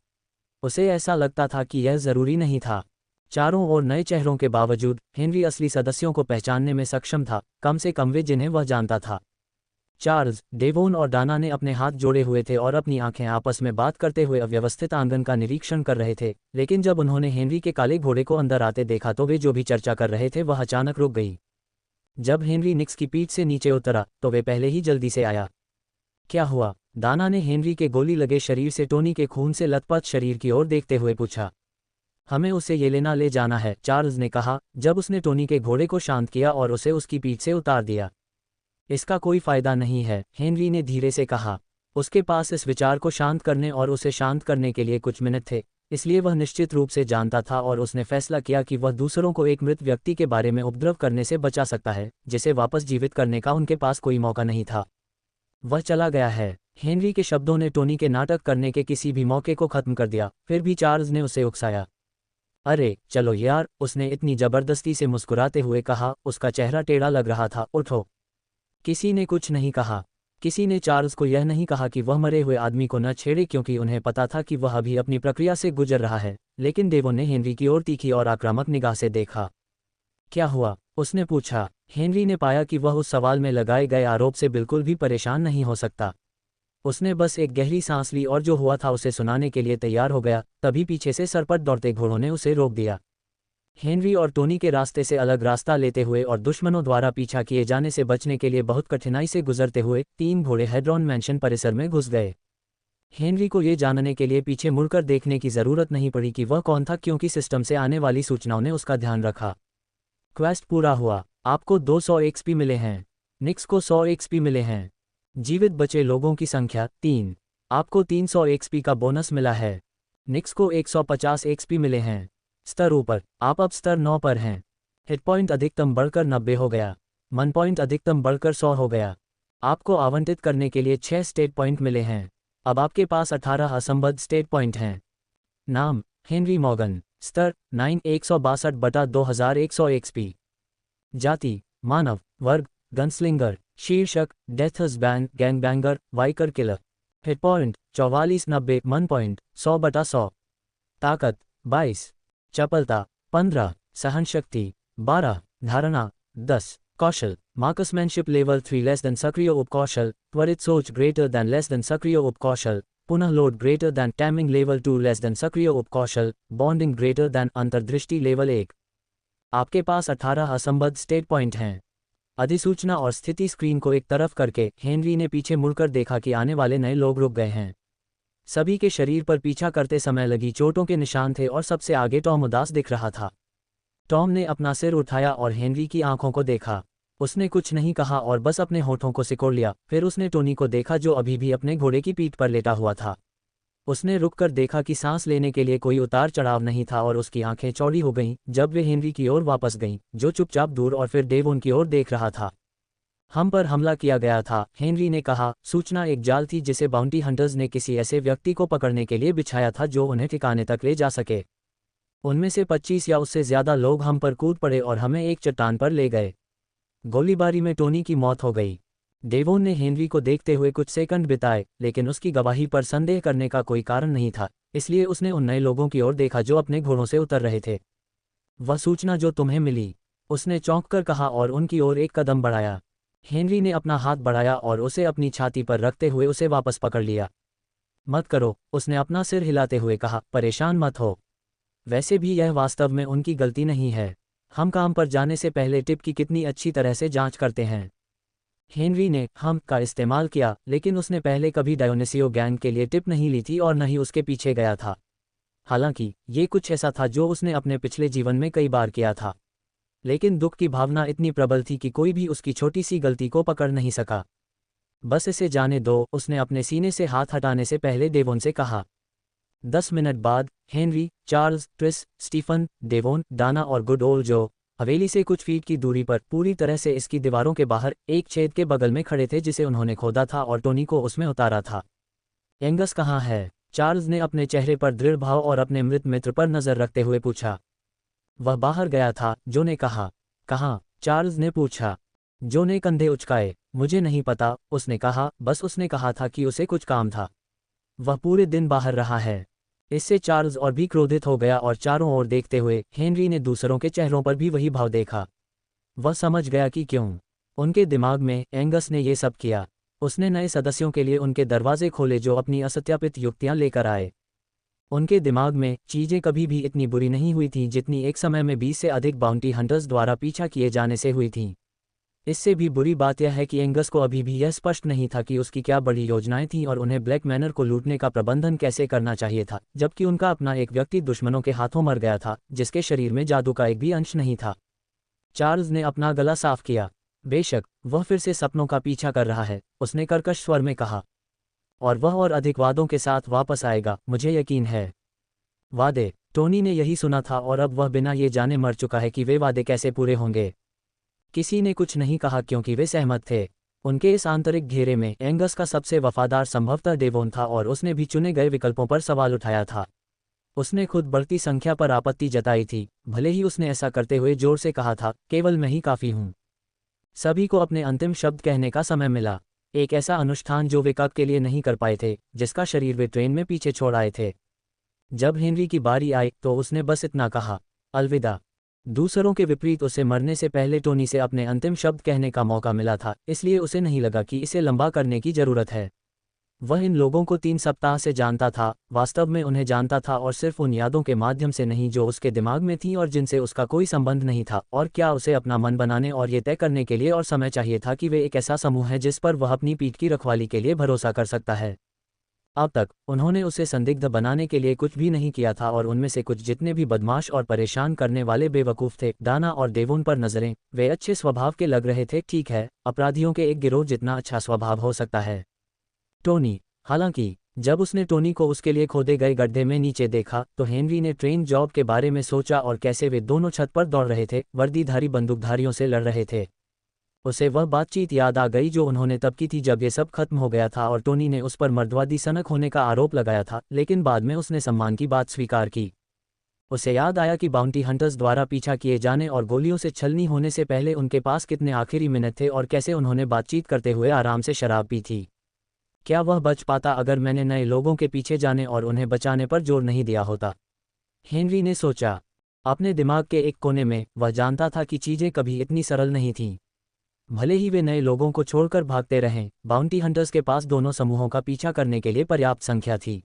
उसे ऐसा लगता था कि यह जरूरी नहीं था। चारों ओर नए चेहरों के बावजूद हेनरी असली सदस्यों को पहचानने में सक्षम था, कम से कम वे जिन्हें वह जानता था। चार्ल्स, डेवोन और डाना ने अपने हाथ जोड़े हुए थे और अपनी आंखें आपस में बात करते हुए अव्यवस्थित आंगन का निरीक्षण कर रहे थे, लेकिन जब उन्होंने हेनरी के काले घोड़े को अंदर आते देखा तो वे जो भी चर्चा कर रहे थे वह अचानक रुक गई। जब हेनरी निक्स की पीठ से नीचे उतरा तो वे पहले ही जल्दी से आया। क्या हुआ? दाना ने हेनरी के गोली लगे शरीर से टोनी के खून से लथपथ शरीर की ओर देखते हुए पूछा। हमें उसे येलेना ले जाना है, चार्ल्स ने कहा, जब उसने टोनी के घोड़े को शांत किया और उसे उसकी पीठ से उतार दिया। इसका कोई फायदा नहीं है, हेनरी ने धीरे से कहा। उसके पास इस विचार को शांत करने और उसे शांत करने के लिए कुछ मिनट थे, इसलिए वह निश्चित रूप से जानता था और उसने फैसला किया कि वह दूसरों को एक मृत व्यक्ति के बारे में उपद्रव करने से बचा सकता है, जिसे वापस जीवित करने का उनके पास कोई मौका नहीं था। वह चला गया है। हेनरी के शब्दों ने टोनी के नाटक करने के किसी भी मौके को खत्म कर दिया, फिर भी चार्ल्स ने उसे उकसाया। अरे चलो यार, उसने इतनी जबरदस्ती से मुस्कुराते हुए कहा, उसका चेहरा टेढ़ा लग रहा था। उठो। किसी ने कुछ नहीं कहा। किसी ने चार्ल्स को यह नहीं कहा कि वह मरे हुए आदमी को न छेड़े क्योंकि उन्हें पता था कि वह अभी अपनी प्रक्रिया से गुजर रहा है, लेकिन डेवोन ने हेनरी की ओर तीखी और आक्रामक निगाह से देखा। क्या हुआ? उसने पूछा। हेनरी ने पाया कि वह उस सवाल में लगाए गए आरोप से बिल्कुल भी परेशान नहीं हो सकता। उसने बस एक गहरी सांस ली और जो हुआ था उसे सुनाने के लिए तैयार हो गया, तभी पीछे से सरपट दौड़ते घोड़ों ने उसे रोक दिया। हेनरी और टोनी के रास्ते से अलग रास्ता लेते हुए और दुश्मनों द्वारा पीछा किए जाने से बचने के लिए बहुत कठिनाई से गुजरते हुए 3 घोड़े हेड्रॉन मैंशन परिसर में घुस गए। हेनरी को ये जानने के लिए पीछे मुड़कर देखने की जरूरत नहीं पड़ी कि वह कौन था क्योंकि सिस्टम से आने वाली सूचनाओं ने उसका ध्यान रखा। क्वेस्ट पूरा हुआ, आपको 200 एक्सपी मिले हैं। निक्स को 100 एक्सपी मिले हैं। जीवित बचे लोगों की संख्या 3। आपको 300 एक्सपी का बोनस मिला है। निक्स को 150 एक्सपी मिले हैं। स्तर ऊपर, आप अब स्तर 9 पर हैं। हिट पॉइंट अधिकतम बढ़कर 90 हो गया। मन पॉइंट अधिकतम बढ़कर 100 हो गया। आपको आवंटित करने के लिए 6 स्टेट पॉइंट मिले हैं। अब आपके पास 18 असंबद्ध स्टेट पॉइंट हैं। नाम हेनरी मॉर्गन। स्तर 9 162/2100 एक्सपी। जाति मानव। वर्ग गनस्लिंगर। शीर्षक डेथ हस्बैंड गैंगबैंगर वाइकर killer. Hit point 4490। Mana point 100/100। ताकत 22। चपलता 15। सहनशक्ति 12। धारणा 10। कौशल मार्कसमैनशिप लेवल 3 लेस देन सक्रिय उपकौशल। त्वरित सोच ग्रेटर देन लेस देन सक्रिय उपकौशल। पुनः load greater than taming level 2 less than सक्रिय उपकौशल। बॉन्डिंग ग्रेटर देन अंतर्दृष्टि लेवल 1। आपके पास 18 असंबद्ध स्टेट पॉइंट हैं। अधिसूचना और स्थिति स्क्रीन को एक तरफ करके हेनरी ने पीछे मुड़कर देखा कि आने वाले नए लोग रुक गए हैं। सभी के शरीर पर पीछा करते समय लगी चोटों के निशान थे और सबसे आगे टॉम उदास दिख रहा था। टॉम ने अपना सिर उठाया और हेनरी की आंखों को देखा। उसने कुछ नहीं कहा और बस अपने होठों को सिकोड़ लिया। फिर उसने टोनी को देखा जो अभी भी अपने घोड़े की पीठ पर लेटा हुआ था। उसने रुककर देखा कि सांस लेने के लिए कोई उतार चढ़ाव नहीं था और उसकी आंखें चौड़ी हो गईं जब वे हेनरी की ओर वापस गईं, जो चुपचाप दूर और फिर डेवोन की ओर देख रहा था। हम पर हमला किया गया था, हेनरी ने कहा। सूचना एक जाल थी जिसे बाउंटी हंटर्स ने किसी ऐसे व्यक्ति को पकड़ने के लिए बिछाया था जो उन्हें ठिकाने तक ले जा सके। उनमें से 25 या उससे ज्यादा लोग हम पर कूद पड़े और हमें एक चट्टान पर ले गए। गोलीबारी में टोनी की मौत हो गई। डेवोन ने हेनरी को देखते हुए कुछ सेकंड बिताए, लेकिन उसकी गवाही पर संदेह करने का कोई कारण नहीं था, इसलिए उसने उन नए लोगों की ओर देखा जो अपने घोड़ों से उतर रहे थे। वह सूचना जो तुम्हें मिली, उसने चौंककर कहा और उनकी ओर एक कदम बढ़ाया। हेनरी ने अपना हाथ बढ़ाया और उसे अपनी छाती पर रखते हुए उसे वापस पकड़ लिया। मत करो, उसने अपना सिर हिलाते हुए कहा, परेशान मत हो। वैसे भी यह वास्तव में उनकी गलती नहीं है। हम काम पर जाने से पहले टिप की कितनी अच्छी तरह से जांच करते हैं। हेनरी ने हम का इस्तेमाल किया, लेकिन उसने पहले कभी डायोनिसियो गैंग के लिए टिप नहीं ली थी और न ही उसके पीछे गया था। हालांकि ये कुछ ऐसा था जो उसने अपने पिछले जीवन में कई बार किया था, लेकिन दुख की भावना इतनी प्रबल थी कि कोई भी उसकी छोटी सी गलती को पकड़ नहीं सका। बस इसे जाने दो, उसने अपने सीने से हाथ हटाने से पहले डेवोन से कहा। 10 मिनट बाद Henry, Charles, Tris, Stephen, Devon, Dana और गुड ओल्ड जो हवेली से कुछ फीट की दूरी पर पूरी तरह से इसकी दीवारों के बाहर एक छेद के बगल में खड़े थे जिसे उन्होंने खोदा था और टोनी को उसमें उतारा था। एंगस कहाँ है? चार्ल्स ने अपने चेहरे पर दृढ़ भाव और अपने मृत मित्र पर नजर रखते हुए पूछा। वह बाहर गया था, जो ने कहा। कहाँ? चार्ल्स ने पूछा। जो ने कंधे उचकाए। मुझे नहीं पता, उसने कहा, बस उसने कहा था कि उसे कुछ काम था। वह पूरे दिन बाहर रहा है। इससे चार्ल्स और भी क्रोधित हो गया और चारों ओर देखते हुए हेनरी ने दूसरों के चेहरों पर भी वही भाव देखा। वह समझ गया कि क्यों उनके दिमाग में एंगस ने ये सब किया। उसने नए सदस्यों के लिए उनके दरवाजे खोले जो अपनी असत्यापित युक्तियां लेकर आए। उनके दिमाग में चीजें कभी भी इतनी बुरी नहीं हुई थीं जितनी एक समय में 20 से अधिक बाउंटी हंटर्स द्वारा पीछा किए जाने से हुई थीं। इससे भी बुरी बात यह है कि एंगस को अभी भी यह स्पष्ट नहीं था कि उसकी क्या बड़ी योजनाएं थीं और उन्हें ब्लैक मैनर को लूटने का प्रबंधन कैसे करना चाहिए था, जबकि उनका अपना एक व्यक्ति दुश्मनों के हाथों मर गया था जिसके शरीर में जादू का एक भी अंश नहीं था। चार्ल्स ने अपना गला साफ किया। बेशक वह फिर से सपनों का पीछा कर रहा है, उसने कर्कश स्वर में कहा, और वह और अधिक वादों के साथ वापस आएगा, मुझे यकीन है। वादे? टोनी ने यही सुना था और अब वह बिना ये जाने मर चुका है कि वे वादे कैसे पूरे होंगे। किसी ने कुछ नहीं कहा क्योंकि वे सहमत थे। उनके इस आंतरिक घेरे में एंगस का सबसे वफादार संभवतः डेवोन था और उसने भी चुने गए विकल्पों पर सवाल उठाया था। उसने खुद बढ़ती संख्या पर आपत्ति जताई थी, भले ही उसने ऐसा करते हुए जोर से कहा था, केवल मैं ही काफ़ी हूँ। सभी को अपने अंतिम शब्द कहने का समय मिला। एक ऐसा अनुष्ठान जो वे कब के लिए नहीं कर पाए थे, जिसका शरीर वे ट्रेन में पीछे छोड़ आए थे। जब हेनरी की बारी आई तो उसने बस इतना कहा, अलविदा। दूसरों के विपरीत उसे मरने से पहले टोनी से अपने अंतिम शब्द कहने का मौका मिला था, इसलिए उसे नहीं लगा कि इसे लंबा करने की जरूरत है। वह इन लोगों को 3 सप्ताह से जानता था, वास्तव में उन्हें जानता था और सिर्फ उन यादों के माध्यम से नहीं जो उसके दिमाग में थीं और जिनसे उसका कोई संबंध नहीं था। और क्या उसे अपना मन बनाने और ये तय करने के लिए और समय चाहिए था कि वे एक ऐसा समूह है जिस पर वह अपनी पीठ की रखवाली के लिए भरोसा कर सकता है। अब तक उन्होंने उसे संदिग्ध बनाने के लिए कुछ भी नहीं किया था और उनमें से कुछ जितने भी बदमाश और परेशान करने वाले बेवकूफ़ थे, डाना और डेवोन पर नजरें, वे अच्छे स्वभाव के लग रहे थे। ठीक है, अपराधियों के एक गिरोह जितना अच्छा स्वभाव हो सकता है। टोनी, हालांकि जब उसने टोनी को उसके लिए खोदे गए गड्ढे में नीचे देखा तो हेनरी ने ट्रेन जॉब के बारे में सोचा और कैसे वे दोनों छत पर दौड़ रहे थे, वर्दीधारी बंदूकधारियों से लड़ रहे थे। उसे वह बातचीत याद आ गई जो उन्होंने तब की थी जब ये सब खत्म हो गया था और टोनी ने उस पर मर्दवादी सनक होने का आरोप लगाया था, लेकिन बाद में उसने सम्मान की बात स्वीकार की। उसे याद आया कि बाउंटी हंटर्स द्वारा पीछा किए जाने और गोलियों से छलनी होने से पहले उनके पास कितने आखिरी मिनट थे और कैसे उन्होंने बातचीत करते हुए आराम से शराब पी थी। क्या वह बच पाता अगर मैंने नए लोगों के पीछे जाने और उन्हें बचाने पर जोर नहीं दिया होता? हेनरी ने सोचा। अपने दिमाग के एक कोने में वह जानता था कि चीजें कभी इतनी सरल नहीं थीं। भले ही वे नए लोगों को छोड़कर भागते रहें, बाउंटी हंटर्स के पास दोनों समूहों का पीछा करने के लिए पर्याप्त संख्या थी।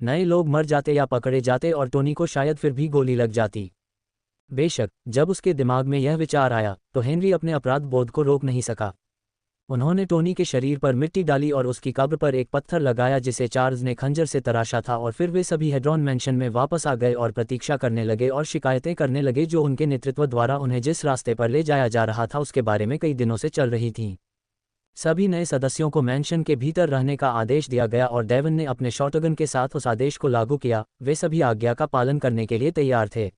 नए लोग मर जाते या पकड़े जाते और टोनी को शायद फिर भी गोली लग जाती। बेशक, जब उसके दिमाग में यह विचार आया तो हेनरी अपने अपराध बोध को रोक नहीं सका। उन्होंने टोनी के शरीर पर मिट्टी डाली और उसकी कब्र पर एक पत्थर लगाया जिसे चार्ल्स ने खंजर से तराशा था, और फिर वे सभी हेड्रॉन मैंशन में वापस आ गए और प्रतीक्षा करने लगे और शिकायतें करने लगे जो उनके नेतृत्व द्वारा उन्हें जिस रास्ते पर ले जाया जा रहा था उसके बारे में कई दिनों से चल रही थीं। सभी नए सदस्यों को मैंशन के भीतर रहने का आदेश दिया गया और डेवन ने अपने शॉटगन के साथ उस आदेश को लागू किया। वे सभी आज्ञा का पालन करने के लिए तैयार थे।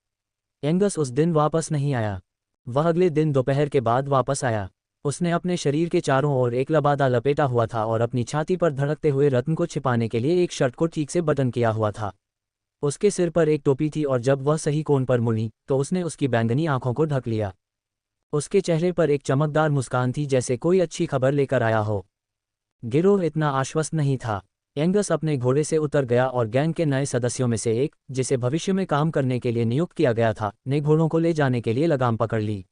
एंगस उस दिन वापस नहीं आया। वह अगले दिन दोपहर के बाद वापस आया। उसने अपने शरीर के चारों ओर एक लबादा लपेटा हुआ था और अपनी छाती पर धड़कते हुए रत्न को छिपाने के लिए एक शर्ट को ठीक से बटन किया हुआ था। उसके सिर पर एक टोपी थी और जब वह सही कोण पर मुड़ी तो उसने उसकी बैंगनी आंखों को ढक लिया। उसके चेहरे पर एक चमकदार मुस्कान थी जैसे कोई अच्छी खबर लेकर आया हो। गिरोह इतना आश्वस्त नहीं था। एंगस अपने घोड़े से उतर गया और गैंग के नए सदस्यों में से एक, जिसे भविष्य में काम करने के लिए नियुक्त किया गया था, ने घोड़ों को ले जाने के लिए लगाम पकड़ ली।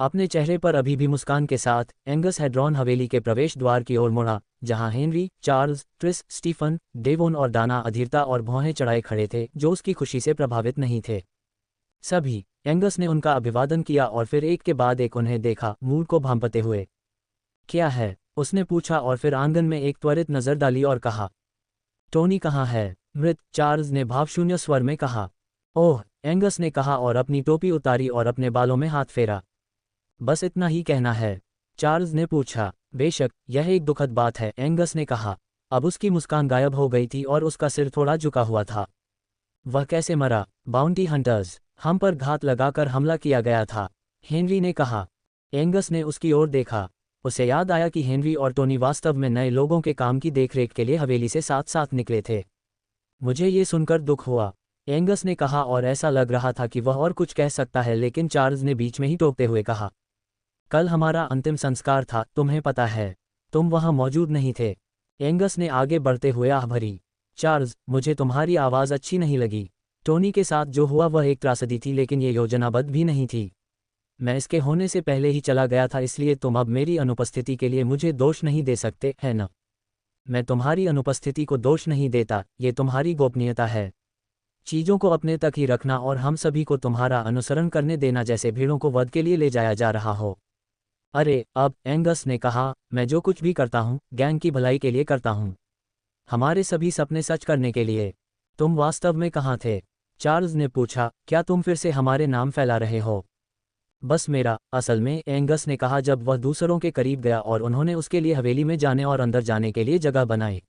अपने चेहरे पर अभी भी मुस्कान के साथ एंगस हेड्रॉन हवेली के प्रवेश द्वार की ओर मुड़ा, जहां Henry, Charles, Tris, Stephen, Devon और दाना अधीरता और भौहें चढ़ाए खड़े थे, जो उसकी खुशी से प्रभावित नहीं थे। सभी एंगस ने उनका अभिवादन किया और फिर एक के बाद एक उन्हें देखा, मूड को भांपते हुए। क्या है? उसने पूछा और फिर आंगन में एक त्वरित नजर डाली और कहा, टोनी कहाँ है? मृत, चार्ल्स ने भावशून्य स्वर में कहा। ओह, एंगस ने कहा और अपनी टोपी उतारी और अपने बालों में हाथ फेरा। बस इतना ही कहना है? चार्ल्स ने पूछा। बेशक, यह एक दुखद बात है, एंगस ने कहा। अब उसकी मुस्कान गायब हो गई थी और उसका सिर थोड़ा झुका हुआ था। वह कैसे मरा? बाउंटी हंटर्स, हम पर घात लगाकर हमला किया गया था, हेनरी ने कहा। एंगस ने उसकी ओर देखा। उसे याद आया कि हेनरी और टोनी वास्तव में नए लोगों के काम की देखरेख के लिए हवेली से साथ साथ निकले थे। मुझे ये सुनकर दुख हुआ, एंगस ने कहा, और ऐसा लग रहा था कि वह और कुछ कह सकता है, लेकिन चार्ल्स ने बीच में ही टोकते हुए कहा, कल हमारा अंतिम संस्कार था, तुम्हें पता है। तुम वहां मौजूद नहीं थे। एंगस ने आगे बढ़ते हुए आह भरी। चार्ल्स, मुझे तुम्हारी आवाज़ अच्छी नहीं लगी। टोनी के साथ जो हुआ वह एक त्रासदी थी, लेकिन ये योजनाबद्ध भी नहीं थी। मैं इसके होने से पहले ही चला गया था, इसलिए तुम अब मेरी अनुपस्थिति के लिए मुझे दोष नहीं दे सकते, है न? मैं तुम्हारी अनुपस्थिति को दोष नहीं देता, ये तुम्हारी गोपनीयता है। चीज़ों को अपने तक ही रखना और हम सभी को तुम्हारा अनुसरण करने देना, जैसे भीड़ों को वध के लिए ले जाया जा रहा हो। अरे अब, एंगस ने कहा, मैं जो कुछ भी करता हूँ गैंग की भलाई के लिए करता हूँ, हमारे सभी सपने सच करने के लिए। तुम वास्तव में कहाँ थे? चार्ल्स ने पूछा। क्या तुम फिर से हमारे नाम फैला रहे हो? बस मेरा, असल में, एंगस ने कहा जब वह दूसरों के करीब गया और उन्होंने उसके लिए हवेली में जाने और अंदर जाने के लिए जगह बनाई।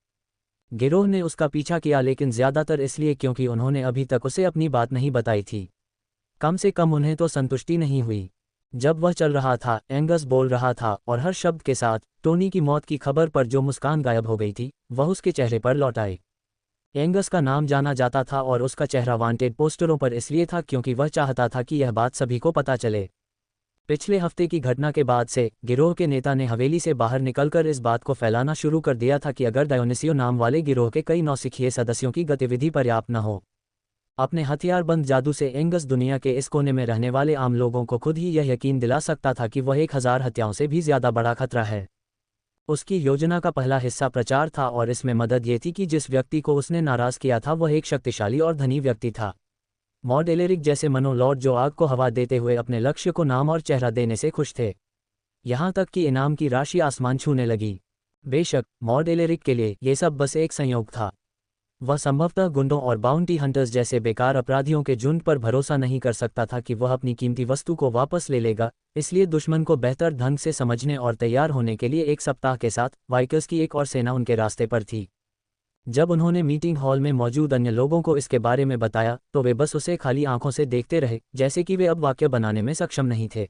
गिरोह ने उसका पीछा किया, लेकिन ज्यादातर इसलिए क्योंकि उन्होंने अभी तक उसे अपनी बात नहीं बताई थी। कम से कम उन्हें तो संतुष्टि नहीं हुई। जब वह चल रहा था, एंगस बोल रहा था, और हर शब्द के साथ टोनी की मौत की खबर पर जो मुस्कान गायब हो गई थी वह उसके चेहरे पर लौट आई। एंगस का नाम जाना जाता था और उसका चेहरा वांटेड पोस्टरों पर इसलिए था क्योंकि वह चाहता था कि यह बात सभी को पता चले। पिछले हफ्ते की घटना के बाद से गिरोह के नेता ने हवेली से बाहर निकलकर इस बात को फैलाना शुरू कर दिया था कि अगर डायोनिसियो नाम वाले गिरोह के कई नौसिखिए सदस्यों की गतिविधि पर्याप्त न हो, अपने हथियारबंद जादू से एंगस दुनिया के इस कोने में रहने वाले आम लोगों को खुद ही यह यकीन दिला सकता था कि वह 1000 हत्याओं से भी ज्यादा बड़ा खतरा है। उसकी योजना का पहला हिस्सा प्रचार था और इसमें मदद ये थी कि जिस व्यक्ति को उसने नाराज किया था वह एक शक्तिशाली और धनी व्यक्ति था, मॉड एलेरिक जैसे मनोलॉर्ड, जो आग को हवा देते हुए अपने लक्ष्य को नाम और चेहरा देने से खुश थे। यहाँ तक कि इनाम की राशि आसमान छूने लगी। बेशक, मॉड एलेरिक के लिए ये सब बस एक संयोग था। वह संभवतः गुंडों और बाउंटी हंटर्स जैसे बेकार अपराधियों के झुंड पर भरोसा नहीं कर सकता था कि वह अपनी कीमती वस्तु को वापस ले लेगा, इसलिए दुश्मन को बेहतर ढंग से समझने और तैयार होने के लिए एक सप्ताह के साथ वाइकर्स की एक और सेना उनके रास्ते पर थी। जब उन्होंने मीटिंग हॉल में मौजूद अन्य लोगों को इसके बारे में बताया तो वे बस उसे खाली आंखों से देखते रहे, जैसे कि वे अब वाक्य बनाने में सक्षम नहीं थे।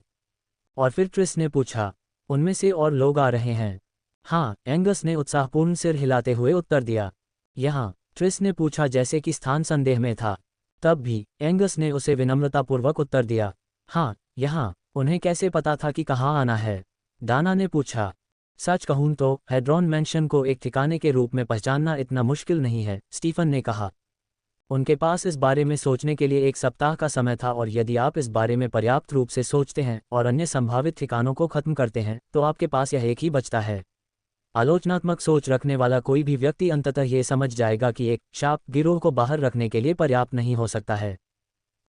और फिर ट्रिस ने पूछा, उनमें से और लोग आ रहे हैं? हाँ, एंगस ने उत्साहपूर्ण सिर हिलाते हुए उत्तर दिया। यहाँ? ट्रिस ने पूछा जैसे कि स्थान संदेह में था। तब भी एंगस ने उसे विनम्रतापूर्वक उत्तर दिया, हाँ, यहाँ। उन्हें कैसे पता था कि कहाँ आना है? डाना ने पूछा। सच कहूं तो हेड्रॉन मैंशन को एक ठिकाने के रूप में पहचानना इतना मुश्किल नहीं है, स्टीफन ने कहा। उनके पास इस बारे में सोचने के लिए 1 सप्ताह का समय था, और यदि आप इस बारे में पर्याप्त रूप से सोचते हैं और अन्य संभावित ठिकानों को खत्म करते हैं तो आपके पास यह एक ही बचता है। आलोचनात्मक सोच रखने वाला कोई भी व्यक्ति अंततः ये समझ जाएगा कि एक शार्प गिरोह को बाहर रखने के लिए पर्याप्त नहीं हो सकता है।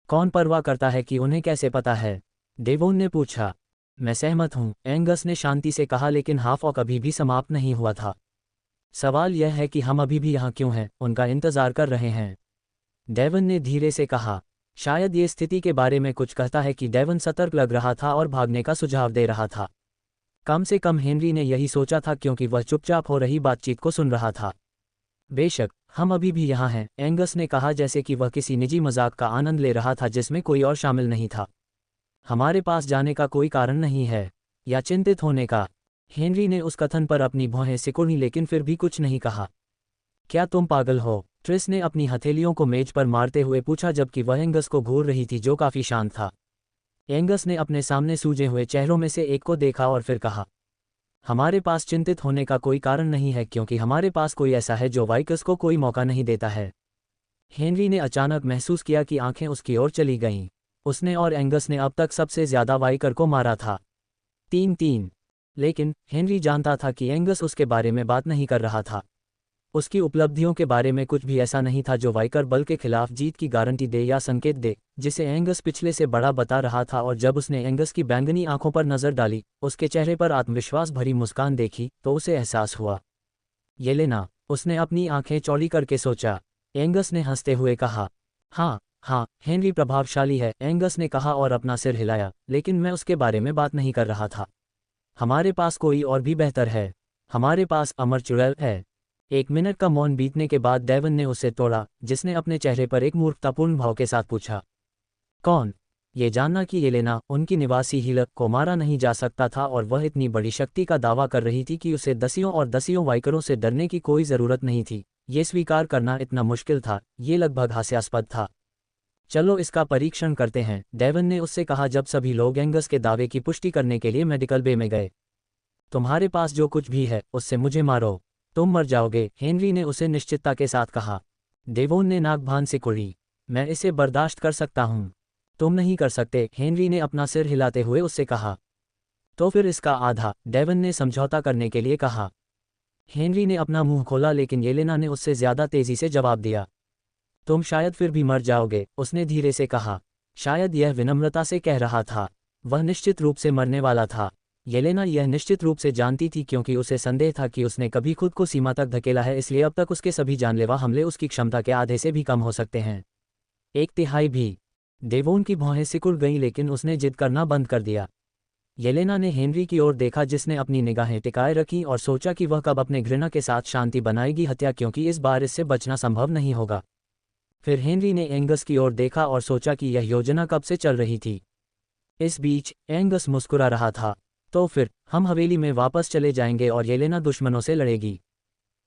कौन परवाह करता है कि उन्हें कैसे पता है? डेवोन ने पूछा। मैं सहमत हूं, एंगस ने शांति से कहा, लेकिन हाफऑक अभी भी समाप्त नहीं हुआ था। सवाल यह है कि हम अभी भी यहाँ क्यों हैं, उनका इंतजार कर रहे हैं। डेवन ने धीरे से कहा। शायद ये स्थिति के बारे में कुछ कहता है कि डेवन सतर्क लग रहा था और भागने का सुझाव दे रहा था। कम से कम हेनरी ने यही सोचा था, क्योंकि वह चुपचाप हो रही बातचीत को सुन रहा था। बेशक हम अभी भी यहाँ हैं, एंगस ने कहा, जैसे कि वह किसी निजी मजाक का आनंद ले रहा था जिसमें कोई और शामिल नहीं था। हमारे पास जाने का कोई कारण नहीं है, या चिंतित होने का। हेनरी ने उस कथन पर अपनी भौहें सिकुड़ी, लेकिन फिर भी कुछ नहीं कहा। क्या तुम पागल हो? ट्रिस ने अपनी हथेलियों को मेज पर मारते हुए पूछा, जबकि वह एंगस को घूर रही थी जो काफी शांत था। एंगस ने अपने सामने सूजे हुए चेहरों में से एक को देखा और फिर कहा, हमारे पास चिंतित होने का कोई कारण नहीं है, क्योंकि हमारे पास कोई ऐसा है जो वाइकस को कोई मौका नहीं देता है। हेनरी ने अचानक महसूस किया कि आंखें उसकी ओर चली गईं। उसने और एंगस ने अब तक सबसे ज्यादा वाइकर को मारा था, 3-3। लेकिन हेनरी जानता था कि एंगस उसके बारे में बात नहीं कर रहा था। उसकी उपलब्धियों के बारे में कुछ भी ऐसा नहीं था जो वाइकर बल के खिलाफ जीत की गारंटी दे या संकेत दे, जिसे एंगस पिछले से बड़ा बता रहा था। और जब उसने एंगस की बैंगनी आंखों पर नजर डाली, उसके चेहरे पर आत्मविश्वास भरी मुस्कान देखी, तो उसे एहसास हुआ। येलेना, उसने अपनी आंखें चौड़ी करके सोचा। एंगस ने हंसते हुए कहा, हाँ, हेनरी प्रभावशाली है, एंगस ने कहा और अपना सिर हिलाया, लेकिन मैं उसके बारे में बात नहीं कर रहा था। हमारे पास कोई और भी बेहतर है। हमारे पास अमर चुड़ैल है। 1 मिनट का मौन बीतने के बाद डेवन ने उसे तोड़ा, जिसने अपने चेहरे पर एक मूर्खतापूर्ण भाव के साथ पूछा, कौन? ये जानना कि येलेना, उनकी निवासी हीलर, को मारा नहीं जा सकता था, और वह इतनी बड़ी शक्ति का दावा कर रही थी कि उसे दसियों और दसियों वाइकरों से डरने की कोई ज़रूरत नहीं थी। ये स्वीकार करना इतना मुश्किल था, ये लगभग हास्यास्पद था। चलो इसका परीक्षण करते हैं, डेवन ने उससे कहा जब सभी लोग एंगस के दावे की पुष्टि करने के लिए मेडिकल बे में गए। तुम्हारे पास जो कुछ भी है उससे मुझे मारो, तुम मर जाओगे, हेनरी ने उसे निश्चितता के साथ कहा। डेवोन ने नाक भान से कुड़ी। मैं इसे बर्दाश्त कर सकता हूँ। तुम नहीं कर सकते, हेनरी ने अपना सिर हिलाते हुए उससे कहा। तो फिर इसका आधा, डेवन ने समझौता करने के लिए कहा। हेनरी ने अपना मुंह खोला, लेकिन येलेना ने उससे ज्यादा तेजी से जवाब दिया। तुम शायद फिर भी मर जाओगे, उसने धीरे से कहा। शायद यह विनम्रता से कह रहा था। वह निश्चित रूप से मरने वाला था। येलेना यह निश्चित रूप से जानती थी, क्योंकि उसे संदेह था कि उसने कभी खुद को सीमा तक धकेला है, इसलिए अब तक उसके सभी जानलेवा हमले उसकी क्षमता के आधे से भी कम हो सकते हैं। 1/3 भी। डेवोन की भौहें सिकुड़ गईं, लेकिन उसने जिद करना बंद कर दिया। येलेना ने हेनरी की ओर देखा, जिसने अपनी निगाहें टिकाए रखीं और सोचा कि वह कब अपने घृणा के साथ शांति बनाएगी हत्या, क्योंकि इस बार इससे बचना संभव नहीं होगा। फिर हेनरी ने एंगस की ओर देखा और सोचा कि यह योजना कब से चल रही थी। इस बीच एंगस मुस्कुरा रहा था। तो फिर हम हवेली में वापस चले जाएंगे और येलेना दुश्मनों से लड़ेगी।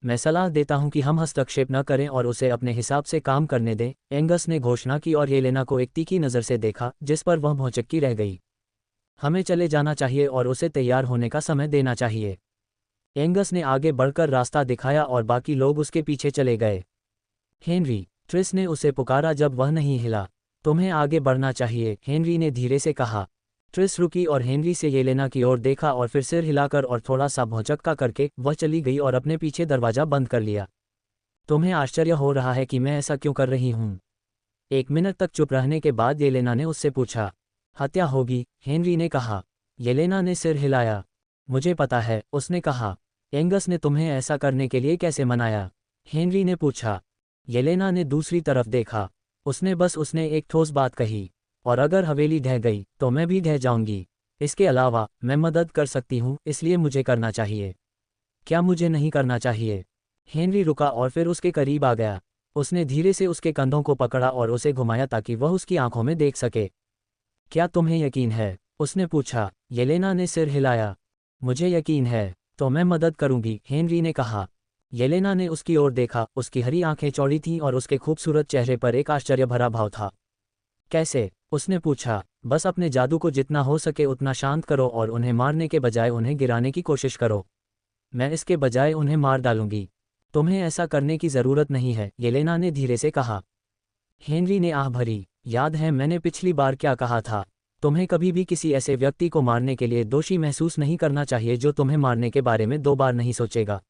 मैं सलाह देता हूं कि हम हस्तक्षेप न करें और उसे अपने हिसाब से काम करने दें, एंगस ने घोषणा की और येलेना को एक तीखी नज़र से देखा, जिस पर वह भौचक्की रह गई। हमें चले जाना चाहिए और उसे तैयार होने का समय देना चाहिए। एंगस ने आगे बढ़कर रास्ता दिखाया और बाकी लोग उसके पीछे चले गए। हेनरी, ट्रिस ने उसे पुकारा जब वह नहीं हिला। तुम्हें आगे बढ़ना चाहिए, हेनरी ने धीरे से कहा। ट्रिस रुकी और हेनरी से येलेना की ओर देखा और फिर सिर हिलाकर और थोड़ा सा भौचक्का करके वह चली गई और अपने पीछे दरवाजा बंद कर लिया। तुम्हें आश्चर्य हो रहा है कि मैं ऐसा क्यों कर रही हूँ? 1 मिनट तक चुप रहने के बाद येलेना ने उससे पूछा। हत्या होगी, हेनरी ने कहा। येलेना ने सिर हिलाया। मुझे पता है, उसने कहा। एंगस ने तुम्हें ऐसा करने के लिए कैसे मनाया? हेनरी ने पूछा। येलेना ने दूसरी तरफ देखा। उसने एक ठोस बात कही, और अगर हवेली ढह गई तो मैं भी ढह जाऊंगी। इसके अलावा मैं मदद कर सकती हूँ, इसलिए मुझे करना चाहिए। क्या मुझे नहीं करना चाहिए? हेनरी रुका और फिर उसके करीब आ गया। उसने धीरे से उसके कंधों को पकड़ा और उसे घुमाया ताकि वह उसकी आंखों में देख सके। क्या तुम्हें यकीन है? उसने पूछा। येलेना ने सिर हिलाया। मुझे यकीन है। तो मैं मदद करूंगी, हेनरी ने कहा। येलेना ने उसकी ओर देखा, उसकी हरी आंखें चौड़ी थीं और उसके खूबसूरत चेहरे पर एक आश्चर्य भरा भाव था। कैसे? उसने पूछा। बस अपने जादू को जितना हो सके उतना शांत करो और उन्हें मारने के बजाय उन्हें गिराने की कोशिश करो। मैं इसके बजाय उन्हें मार डालूंगी। तुम्हें ऐसा करने की ज़रूरत नहीं है, येलेना ने धीरे से कहा। हेनरी ने आह भरी। याद है मैंने पिछली बार क्या कहा था? तुम्हें कभी भी किसी ऐसे व्यक्ति को मारने के लिए दोषी महसूस नहीं करना चाहिए जो तुम्हें मारने के बारे में 2 बार नहीं सोचेगा।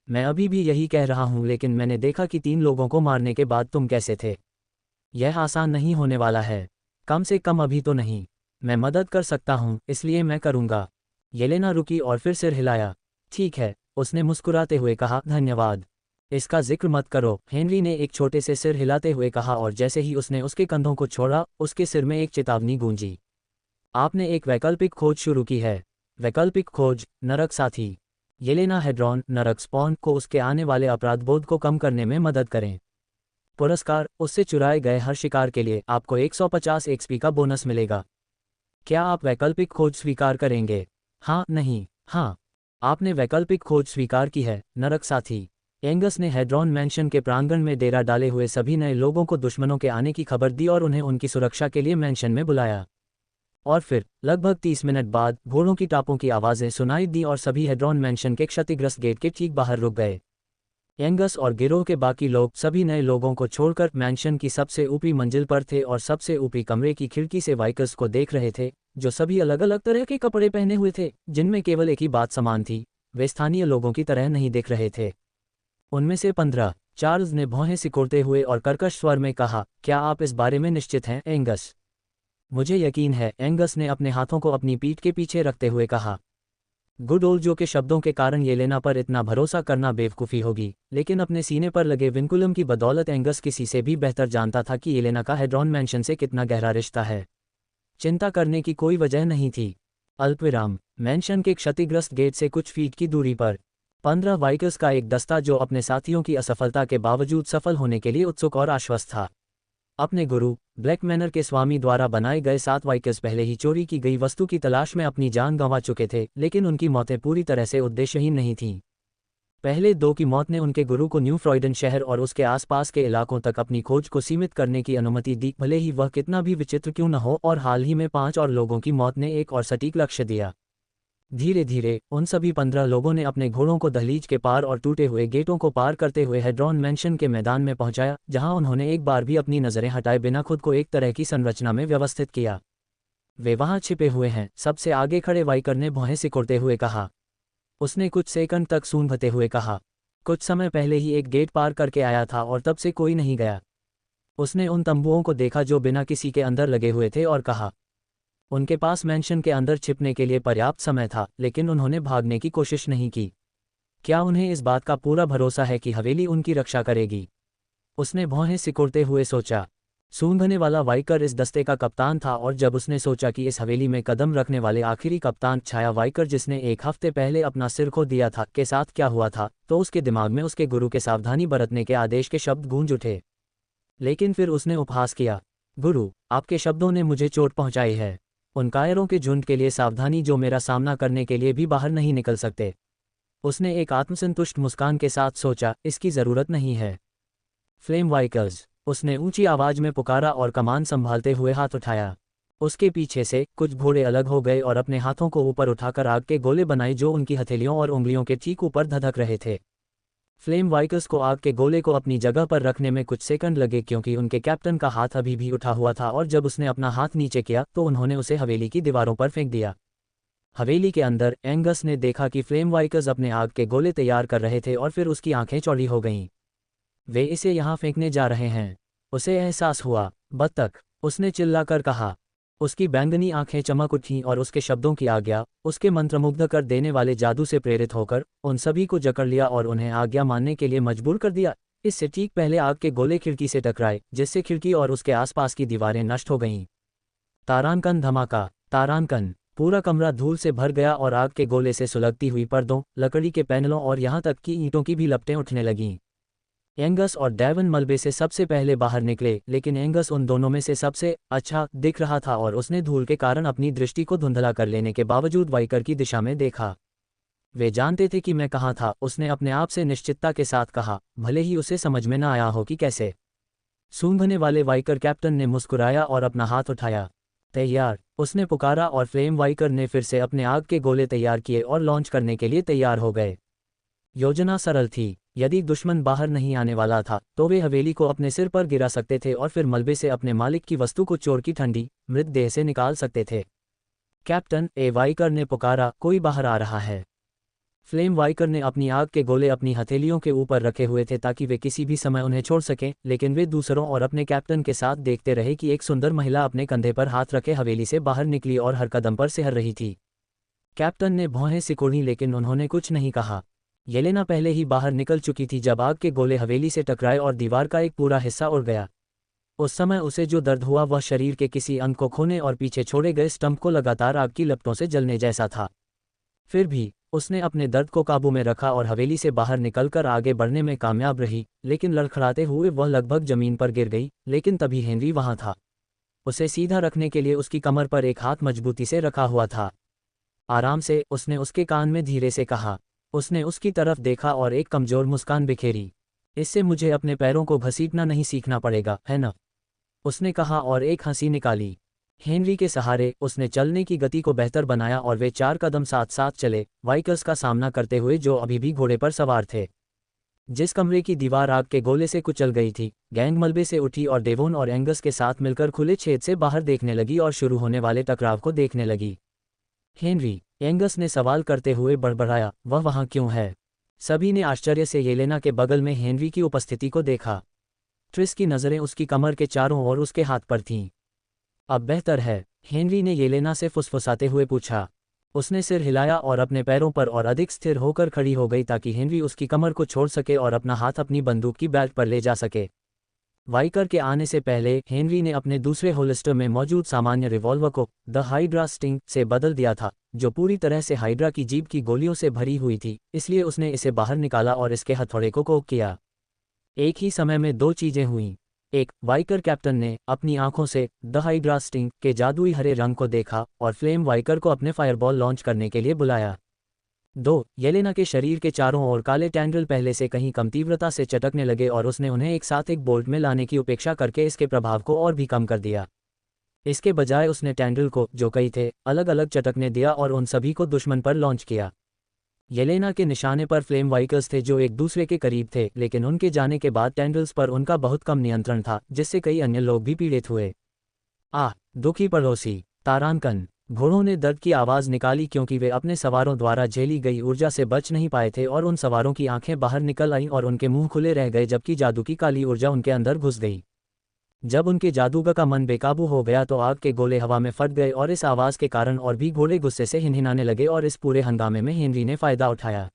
मैं अभी भी यही कह रहा हूं, लेकिन मैंने देखा कि 3 लोगों को मारने के बाद तुम कैसे थे। यह आसान नहीं होने वाला है। कम से कम अभी तो नहीं। मैं मदद कर सकता हूं, इसलिए मैं करूंगा। येलेना रुकी और फिर सिर हिलाया। ठीक है, उसने मुस्कुराते हुए कहा, धन्यवाद। इसका जिक्र मत करो, हेनरी ने एक छोटे से सिर हिलाते हुए कहा, और जैसे ही उसने उसके कंधों को छोड़ा, उसके सिर में एक चेतावनी गूंजी। आपने एक वैकल्पिक खोज शुरू की है। वैकल्पिक खोज, नरक साथी। येलेना हेड्रॉन, नरक स्पॉन को उसके आने वाले अपराधबोध को कम करने में मदद करें। पुरस्कार, उससे चुराए गए हर शिकार के लिए आपको 150 एक्सपी का बोनस मिलेगा। क्या आप वैकल्पिक खोज स्वीकार करेंगे? हाँ, नहीं, हाँ। आपने वैकल्पिक खोज स्वीकार की है, नरक साथी। एंगस ने हेड्रॉन मैंशन के प्रांगण में डेरा डाले हुए सभी नए लोगों को दुश्मनों के आने की खबर दी और उन्हें उनकी सुरक्षा के लिए मैंशन में बुलाया। और फिर लगभग 30 मिनट बाद घोड़ों की टापों की आवाज़ें सुनाई दी और सभी हेड्रॉन मैंशन के क्षतिग्रस्त गेट के ठीक बाहर रुक गए। एंगस और गिरोह के बाकी लोग सभी नए लोगों को छोड़कर मैंशन की सबसे ऊपरी मंजिल पर थे और सबसे ऊपरी कमरे की खिड़की से वाइकर्स को देख रहे थे, जो सभी अलग अलग तरह के कपड़े पहने हुए थे, जिनमें केवल एक ही बात समान थी, वे स्थानीय लोगों की तरह नहीं दिख रहे थे। उनमें से 15, चार्ल्स ने भौहें सिकोड़ते हुए और कर्कश स्वर में कहा, क्या आप इस बारे में निश्चित हैं, एंगस? मुझे यकीन है, एंगस ने अपने हाथों को अपनी पीठ के पीछे रखते हुए कहा। गुड ओल्जो के शब्दों के कारण येलेना पर इतना भरोसा करना बेवकूफ़ी होगी, लेकिन अपने सीने पर लगे विंकुलम की बदौलत एंगस किसी से भी बेहतर जानता था कि येलेना का हेड्रॉन मैंशन से कितना गहरा रिश्ता है। चिंता करने की कोई वजह नहीं थी। अल्पविराम, मैंशन के क्षतिग्रस्त गेट से कुछ फीट की दूरी पर 15 वाइकर्स का एक दस्ता जो अपने साथियों की असफलता के बावजूद सफल होने के लिए उत्सुक और आश्वस्त था। अपने गुरु ब्लैक मैनर के स्वामी द्वारा बनाए गए 7 वाइकर्स पहले ही चोरी की गई वस्तु की तलाश में अपनी जान गंवा चुके थे, लेकिन उनकी मौतें पूरी तरह से उद्देश्यहीन नहीं थीं। पहले 2 की मौत ने उनके गुरु को न्यू फ्रॉइडन शहर और उसके आसपास के इलाकों तक अपनी खोज को सीमित करने की अनुमति दी, भले ही वह कितना भी विचित्र क्यों न हो, और हाल ही में 5 और लोगों की मौत ने एक और सटीक लक्ष्य दिया। धीरे धीरे उन सभी 15 लोगों ने अपने घोड़ों को दहलीज के पार और टूटे हुए गेटों को पार करते हुए हेड्रॉन मैंशन के मैदान में पहुंचाया, जहां उन्होंने एक बार भी अपनी नज़रें हटाए बिना खुद को एक तरह की संरचना में व्यवस्थित किया। वे वहां छिपे हुए हैं, सबसे आगे खड़े वाइकर ने भौहें सिकुड़ते हुए कहा। उसने कुछ सेकंड तक सूंघते हुए कहा। कुछ समय पहले ही एक गेट पार करके आया था और तब से कोई नहीं गया। उसने उन तंबुओं को देखा जो बिना किसी के अंदर लगे हुए थे और कहा, उनके पास मैंशन के अंदर छिपने के लिए पर्याप्त समय था, लेकिन उन्होंने भागने की कोशिश नहीं की। क्या उन्हें इस बात का पूरा भरोसा है कि हवेली उनकी रक्षा करेगी? उसने भौहें सिकोड़ते हुए सोचा। सूंघने वाला वाइकर इस दस्ते का कप्तान था, और जब उसने सोचा कि इस हवेली में कदम रखने वाले आखिरी कप्तान छाया वाइकर जिसने 1 हफ्ते पहले अपना सिर खो दिया था के साथ क्या हुआ था, तो उसके दिमाग में उसके गुरु के सावधानी बरतने के आदेश के शब्द गूंज उठे। लेकिन फिर उसने उपहास किया। गुरु, आपके शब्दों ने मुझे चोट पहुंचाई है। उन कायरों के झुंड के लिए सावधानी जो मेरा सामना करने के लिए भी बाहर नहीं निकल सकते। उसने एक आत्मसंतुष्ट मुस्कान के साथ सोचा, इसकी ज़रूरत नहीं है। फ्लेम वाइकर्स, उसने ऊंची आवाज़ में पुकारा और कमान संभालते हुए हाथ उठाया। उसके पीछे से कुछ घोड़े अलग हो गए और अपने हाथों को ऊपर उठाकर आग के गोले बनाए जो उनकी हथेलियों और उंगलियों के ठीक ऊपर धधक रहे थे। फ्लेम वाइकर्स को आग के गोले को अपनी जगह पर रखने में कुछ सेकंड लगे, क्योंकि उनके कैप्टन का हाथ अभी भी उठा हुआ था, और जब उसने अपना हाथ नीचे किया तो उन्होंने उसे हवेली की दीवारों पर फेंक दिया। हवेली के अंदर एंगस ने देखा कि फ्लेम वाइकर्स अपने आग के गोले तैयार कर रहे थे, और फिर उसकी आंखें चौड़ी हो गईं। वे इसे यहाँ फेंकने जा रहे हैं। उसे एहसास हुआ। बत्तख, उसने चिल्लाकर कहा। उसकी बैंगनी आंखें चमक उठीं और उसके शब्दों की आज्ञा, उसके मंत्रमुग्ध कर देने वाले जादू से प्रेरित होकर, उन सभी को जकड़ लिया और उन्हें आज्ञा मानने के लिए मजबूर कर दिया। इससे ठीक पहले आग के गोले खिड़की से टकराए, जिससे खिड़की और उसके आसपास की दीवारें नष्ट हो गईं। तारांकन धमाका। तारांकन, पूरा कमरा धूल से भर गया और आग के गोले से सुलगती हुई पर्दों, लकड़ी के पैनलों और यहाँ तक कि ईंटों की भी लपटें उठने लगीं। एंगस और डेवन मलबे से सबसे पहले बाहर निकले, लेकिन एंगस उन दोनों में से सबसे अच्छा दिख रहा था और उसने धूल के कारण अपनी दृष्टि को धुंधला कर लेने के बावजूद वाइकर की दिशा में देखा। वे जानते थे कि मैं कहाँ था, उसने अपने आप से निश्चितता के साथ कहा, भले ही उसे समझ में न आया हो कि कैसे। सूंघने वाले वाइकर कैप्टन ने मुस्कुराया और अपना हाथ उठाया। तैयार, उसने पुकारा और फ्लेम वाइकर ने फिर से अपने आग के गोले तैयार किए और लॉन्च करने के लिए तैयार हो गए। योजना सरल थी। यदि दुश्मन बाहर नहीं आने वाला था तो वे हवेली को अपने सिर पर गिरा सकते थे और फिर मलबे से अपने मालिक की वस्तु को चोर की ठंडी मृतदेह से निकाल सकते थे। कैप्टन वाइकर ने पुकारा, कोई बाहर आ रहा है। फ्लेम वाइकर ने अपनी आग के गोले अपनी हथेलियों के ऊपर रखे हुए थे ताकि वे किसी भी समय उन्हें छोड़ सकें, लेकिन वे दूसरों और अपने कैप्टन के साथ देखते रहे कि एक सुंदर महिला अपने कंधे पर हाथ रखे हवेली से बाहर निकली और हर कदम पर सिहर रही थी। कैप्टन ने भौहें सिकोड़ी, लेकिन उन्होंने कुछ नहीं कहा। येलेना पहले ही बाहर निकल चुकी थी जब आग के गोले हवेली से टकराए और दीवार का एक पूरा हिस्सा उड़ गया। उस समय उसे जो दर्द हुआ वह शरीर के किसी अंग को खोने और पीछे छोड़े गए स्टंप को लगातार आग की लपटों से जलने जैसा था। फिर भी उसने अपने दर्द को काबू में रखा और हवेली से बाहर निकलकर आगे बढ़ने में कामयाब रही, लेकिन लड़खड़ाते हुए वह लगभग जमीन पर गिर गई। लेकिन तभी हेनरी वहां था। उसे सीधा रखने के लिए उसकी कमर पर एक हाथ मजबूती से रखा हुआ था। आराम से, उसने उसके कान में धीरे से कहा। उसने उसकी तरफ देखा और एक कमजोर मुस्कान बिखेरी। इससे मुझे अपने पैरों को घसीटना नहीं सीखना पड़ेगा, है ना? उसने कहा और एक हंसी निकाली। हेनरी के सहारे उसने चलने की गति को बेहतर बनाया और वे 4 कदम साथ साथ चले, वाइकर्स का सामना करते हुए जो अभी भी घोड़े पर सवार थे। जिस कमरे की दीवार आग के गोले से कुचल गई थी, गैंग मलबे से उठी और डेवोन और एंगस के साथ मिलकर खुले छेद से बाहर देखने लगी और शुरू होने वाले टकराव को देखने लगी। हेनरी, एंगस ने सवाल करते हुए बड़बड़ाया, वह वहाँ क्यों है? सभी ने आश्चर्य से येलेना के बगल में हेनरी की उपस्थिति को देखा। ट्रिस की नज़रें उसकी कमर के चारों ओर उसके हाथ पर थीं। अब बेहतर है, हेनरी ने येलेना से फुसफुसाते हुए पूछा। उसने सिर हिलाया और अपने पैरों पर और अधिक स्थिर होकर खड़ी हो गई ताकि हेनरी उसकी कमर को छोड़ सके और अपना हाथ अपनी बंदूक की बैट पर ले जा सके। वाइकर के आने से पहले हेनरी ने अपने दूसरे होलिस्टर में मौजूद सामान्य रिवॉल्वर को द हाइड्रा स्टिंग से बदल दिया था, जो पूरी तरह से हाइड्रा की जीभ की गोलियों से भरी हुई थी, इसलिए उसने इसे बाहर निकाला और इसके हथौड़े को कोक किया। एक ही समय में 2 चीजें हुईं। एक, वाइकर कैप्टन ने अपनी आंखों से द हाइड्रा स्टिंग के जादुई हरे रंग को देखा और फ्लेम वाइकर को अपने फायरबॉल लॉन्च करने के लिए बुलाया। 2, येलेना के शरीर के चारों ओर काले टैंडल पहले से कहीं कम तीव्रता से चटकने लगे और उसने उन्हें एक साथ एक बोल्ट में लाने की उपेक्षा करके इसके प्रभाव को और भी कम कर दिया। इसके बजाय उसने टैंडल को, जो कई थे, अलग अलग चटकने दिया और उन सभी को दुश्मन पर लॉन्च किया। येलेना के निशाने पर फ्लेम वाइकर्स थे जो एक दूसरे के करीब थे, लेकिन उनके जाने के बाद टैंडल्स पर उनका बहुत कम नियंत्रण था, जिससे कई अन्य लोग भी पीड़ित हुए। दुखी पड़ोसी, तारांकन। घोड़ों ने दर्द की आवाज़ निकाली क्योंकि वे अपने सवारों द्वारा झेली गई ऊर्जा से बच नहीं पाए थे और उन सवारों की आंखें बाहर निकल आईं और उनके मुंह खुले रह गए जबकि जादू की काली ऊर्जा उनके अंदर घुस गई। जब उनके जादूगर का मन बेकाबू हो गया तो आग के गोले हवा में फट गए और इस आवाज़ के कारण और भी घोड़े गुस्से से हिनहिनाने लगे और इस पूरे हंगामे में हेनरी ने फ़ायदा उठाया।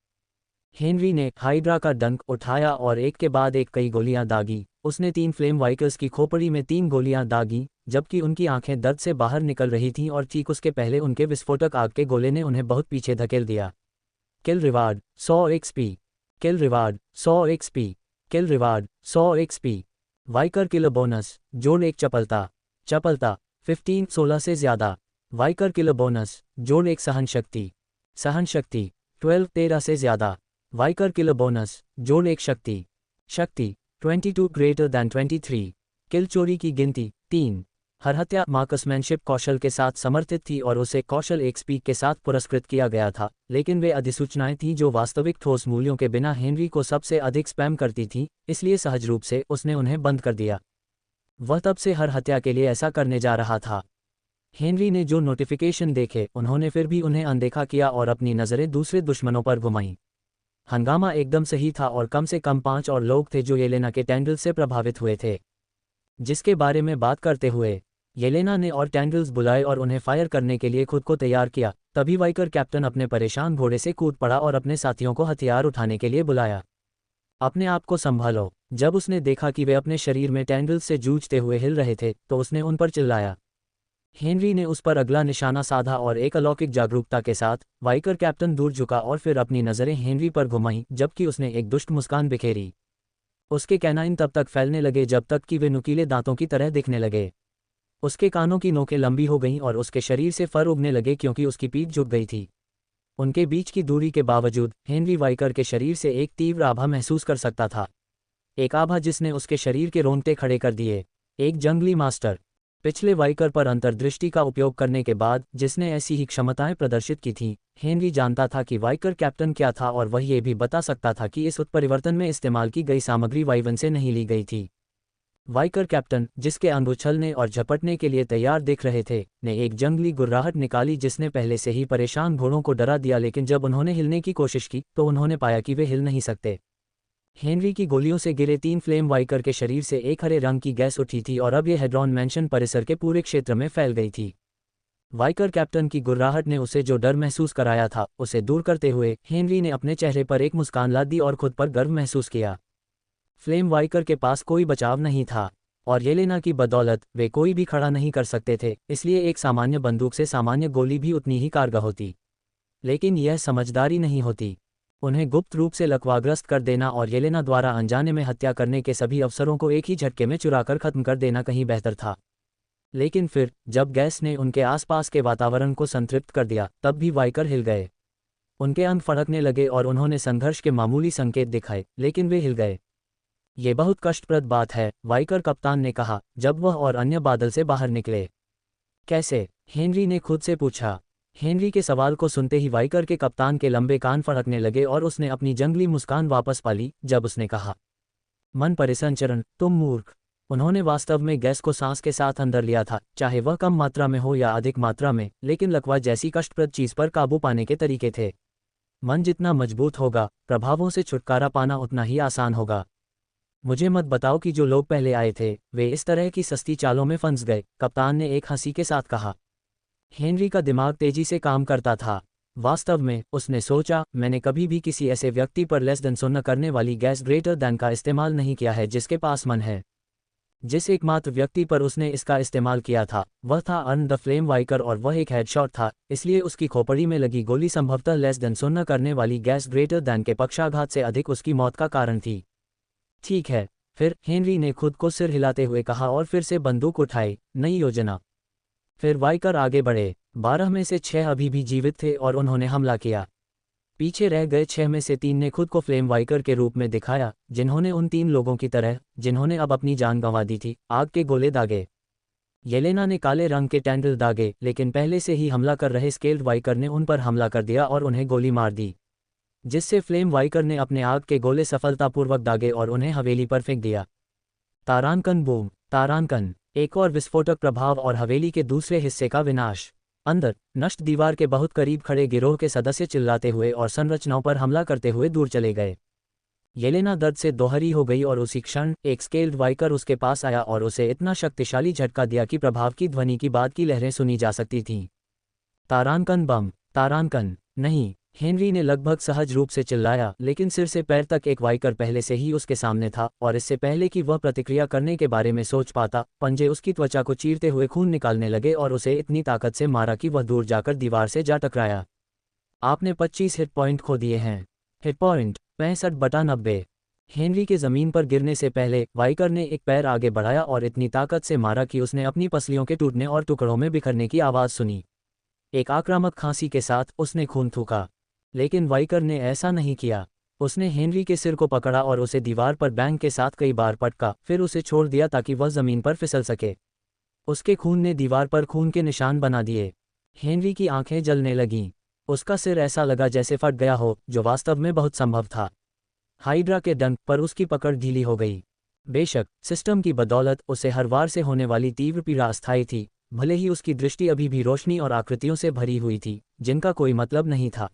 हेनरी ने हाइड्रा का डंक उठाया और एक के बाद एक कई गोलियां दागी। उसने 3 फ्लेम वाइकर्स की खोपड़ी में 3 गोलियां दागी, जबकि उनकी आंखें दर्द से बाहर निकल रही थीं और ठीक उसके पहले उनके विस्फोटक आग के गोले ने उन्हें बहुत पीछे धकेल दिया। किल रिवार्ड 100 एक्सपी। किल रिवार्ड 100 एक्सपी। किल रिवार्ड 100 एक्सपी। वाइकर किलो बोनस, जोड़ 1 चपलता। चपलता 15 16 से ज़्यादा। वाइकर किलो बोनस, जोड़ 1 सहनशक्ति। सहनशक्ति 12 13 से ज़्यादा। वाइकर किलो बोनस, जोड़ 1 शक्ति। शक्ति 22 ग्रेटर दैन 23। किल चोरी की गिनती 3। हर हत्या मार्कसमैनशिप कौशल के साथ समर्थित थी और उसे कौशल एक्सपी के साथ पुरस्कृत किया गया था, लेकिन वे अधिसूचनाएं थीं जो वास्तविक ठोस मूल्यों के बिना हेनरी को सबसे अधिक स्पैम करती थीं, इसलिए सहज रूप से उसने उन्हें बंद कर दिया। वह तब से हर हत्या के लिए ऐसा करने जा रहा था। हेनरी ने जो नोटिफिकेशन देखे उन्होंने फिर भी उन्हें अनदेखा किया और अपनी नज़रें दूसरे दुश्मनों पर घुमाईं। हंगामा एकदम सही था और कम से कम 5 और लोग थे जो येलेना के टैंडल से प्रभावित हुए थे। जिसके बारे में बात करते हुए येलेना ने और टैंडल्स बुलाए और उन्हें फायर करने के लिए खुद को तैयार किया। तभी वाइकर कैप्टन अपने परेशान घोड़े से कूद पड़ा और अपने साथियों को हथियार उठाने के लिए बुलाया। अपने आप को संभालो। जब उसने देखा कि वे अपने शरीर में टैंडल्स से जूझते हुए हिल रहे थे तो उसने उन पर चिल्लाया। हेनरी ने उस पर अगला निशाना साधा और एक अलौकिक जागरूकता के साथ वाइकर कैप्टन दूर झुका और फिर अपनी नज़रें हेनरी पर घुमाईं जबकि उसने एक दुष्ट मुस्कान बिखेरी। उसके कैनाइन तब तक फैलने लगे जब तक कि वे नुकीले दांतों की तरह दिखने लगे। उसके कानों की नोकें लंबी हो गईं और उसके शरीर से फर उगने लगे क्योंकि उसकी पीठ झुक गई थी। उनके बीच की दूरी के बावजूद हेनरी वाइकर के शरीर से एक तीव्र आभा महसूस कर सकता था, एक आभा जिसने उसके शरीर के रोंगटे खड़े कर दिए। एक जंगली मास्टर, पिछले वाइकर पर अंतर्दृष्टि का उपयोग करने के बाद जिसने ऐसी ही क्षमताएं प्रदर्शित की थीं, हेनरी जानता था कि वाइकर कैप्टन क्या था और वह ये भी बता सकता था कि इस उत्परिवर्तन में इस्तेमाल की गई सामग्री वाइवन से नहीं ली गई थी। वाइकर कैप्टन, जिसके अंग उछलने और झपटने के लिए तैयार दिख रहे थे, ने एक जंगली गुर्राहट निकाली जिसने पहले से ही परेशान घोड़ों को डरा दिया, लेकिन जब उन्होंने हिलने की कोशिश की तो उन्होंने पाया कि वे हिल नहीं सकते। हेनरी की गोलियों से गिरे 3 फ्लेम वाइकर के शरीर से एक हरे रंग की गैस उठी थी और अब यह हेड्रॉन मैंशन परिसर के पूरे क्षेत्र में फैल गई थी। वाइकर कैप्टन की गुर्राहट ने उसे जो डर महसूस कराया था उसे दूर करते हुए हेनरी ने अपने चेहरे पर एक मुस्कान ला दी और खुद पर गर्व महसूस किया। फ्लेम वाइकर के पास कोई बचाव नहीं था और येलेना की बदौलत वे कोई भी खड़ा नहीं कर सकते थे, इसलिए एक सामान्य बंदूक से सामान्य गोली भी उतनी ही कारगर होती। लेकिन यह समझदारी नहीं होती। उन्हें गुप्त रूप से लकवाग्रस्त कर देना और येलेना द्वारा अनजाने में हत्या करने के सभी अवसरों को एक ही झटके में चुराकर खत्म कर देना कहीं बेहतर था। लेकिन फिर जब गैस ने उनके आसपास के वातावरण को संतृप्त कर दिया तब भी वाइकर हिल गए। उनके अंग फड़कने लगे और उन्होंने संघर्ष के मामूली संकेत दिखाए, लेकिन वे हिल गए। ये बहुत कष्टप्रद बात है, वाइकर कप्तान ने कहा जब वह और अन्य बादल से बाहर निकले। कैसे? हेनरी ने खुद से पूछा। हेनरी के सवाल को सुनते ही वाइकर के कप्तान के लंबे कान फड़कने लगे और उसने अपनी जंगली मुस्कान वापस पा ली जब उसने कहा, मन परिसंचरण, तुम मूर्ख। उन्होंने वास्तव में गैस को सांस के साथ अंदर लिया था, चाहे वह कम मात्रा में हो या अधिक मात्रा में, लेकिन लकवा जैसी कष्टप्रद चीज पर काबू पाने के तरीके थे। मन जितना मजबूत होगा, प्रभावों से छुटकारा पाना उतना ही आसान होगा। मुझे मत बताओ कि जो लोग पहले आए थे वे इस तरह की सस्ती चालों में फंस गए, कप्तान ने एक हंसी के साथ कहा। हेनरी का दिमाग तेजी से काम करता था। वास्तव में उसने सोचा, मैंने कभी भी किसी ऐसे व्यक्ति पर लेस देन 0 करने वाली गैस ग्रेटर दैन का इस्तेमाल नहीं किया है जिसके पास मन है। जिस एकमात्र व्यक्ति पर उसने इसका इस्तेमाल किया था वह था अर्न द फ्लेम वाइकर और वह एक हेडशॉट था, इसलिए उसकी खोपड़ी में लगी गोली संभवतः लेस देन 0 करने वाली गैस ग्रेटर दैन के पक्षाघात से अधिक उसकी मौत का कारण थी। ठीक है, फिर हेनरी ने खुद को सिर हिलाते हुए कहा और फिर से बंदूक उठाई। नई योजना। फिर वाइकर आगे बढ़े। 12 में से 6 अभी भी जीवित थे और उन्होंने हमला किया। पीछे रह गए 6 में से 3 ने खुद को फ्लेम वाइकर के रूप में दिखाया, जिन्होंने उन 3 लोगों की तरह जिन्होंने अब अपनी जान गंवा दी थी, आग के गोले दागे। येलेना ने काले रंग के टैंडल दागे, लेकिन पहले से ही हमला कर रहे स्केल्ड वाइकर ने उन पर हमला कर दिया और उन्हें गोली मार दी, जिससे फ्लेम वाइकर ने अपने आग के गोले सफलतापूर्वक दागे और उन्हें हवेली पर फेंक दिया। तारांकन बूम, तारांकन, एक और विस्फोटक प्रभाव और हवेली के दूसरे हिस्से का विनाश। अंदर नष्ट दीवार के बहुत करीब खड़े गिरोह के सदस्य चिल्लाते हुए और संरचनाओं पर हमला करते हुए दूर चले गए। येलेना दर्द से दोहरी हो गई और उसी क्षण एक स्केल्ड वाइकर उसके पास आया और उसे इतना शक्तिशाली झटका दिया कि प्रभाव की ध्वनि की बाद की लहरें सुनी जा सकती थीं। तारांकन बम, तारांकन नहीं, हेनरी ने लगभग सहज रूप से चिल्लाया, लेकिन सिर से पैर तक एक वाइकर पहले से ही उसके सामने था और इससे पहले कि वह प्रतिक्रिया करने के बारे में सोच पाता, पंजे उसकी त्वचा को चीरते हुए खून निकालने लगे और उसे इतनी ताकत से मारा कि वह दूर जाकर दीवार से जा टकराया। आपने 25 हिट पॉइंट खो दिए हैं। Hit point 65/90। हेनरी के जमीन पर गिरने से पहले वाइकर ने एक पैर आगे बढ़ाया और इतनी ताकत से मारा कि उसने अपनी पसलियों के टूटने और टुकड़ों में बिखरने की आवाज़ सुनी। एक आक्रामक खांसी के साथ उसने खून थूका, लेकिन वाइकर ने ऐसा नहीं किया। उसने हेनरी के सिर को पकड़ा और उसे दीवार पर बैंग के साथ कई बार पटका, फिर उसे छोड़ दिया ताकि वह जमीन पर फिसल सके। उसके खून ने दीवार पर खून के निशान बना दिए। हेनरी की आंखें जलने लगीं। उसका सिर ऐसा लगा जैसे फट गया हो, जो वास्तव में बहुत संभव था। हाइड्रा के डंक पर उसकी पकड़ ढीली हो गई। बेशक सिस्टम की बदौलत उसे हर वार से होने वाली तीव्र पीड़ा अस्थायी थी, भले ही उसकी दृष्टि अभी भी रोशनी और आकृतियों से भरी हुई थी जिनका कोई मतलब नहीं था।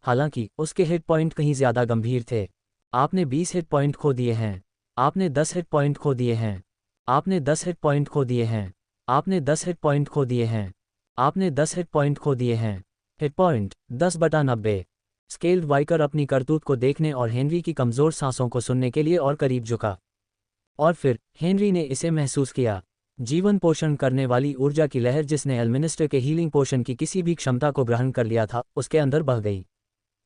हालांकि उसके हिट पॉइंट कहीं ज्यादा गंभीर थे। आपने 20 हिट पॉइंट खो दिए हैं। आपने 10 हिट पॉइंट खो दिए हैं। आपने 10 हिट पॉइंट खो दिए हैं। आपने 10 हिट पॉइंट खो दिए हैं। आपने 10 हिट पॉइंट खो दिए हैं। Hit point 10/90। स्केल्ड वाइकर अपनी करतूत को देखने और हेनरी की कमजोर सांसों को सुनने के लिए और करीब झुका। और फिर हेनरी ने इसे महसूस किया। जीवन पोषण करने वाली ऊर्जा की लहर जिसने एल्मिनिस्टर के हीलिंग पोशन की किसी भी क्षमता को ग्रहण कर लिया था उसके अंदर बह गई।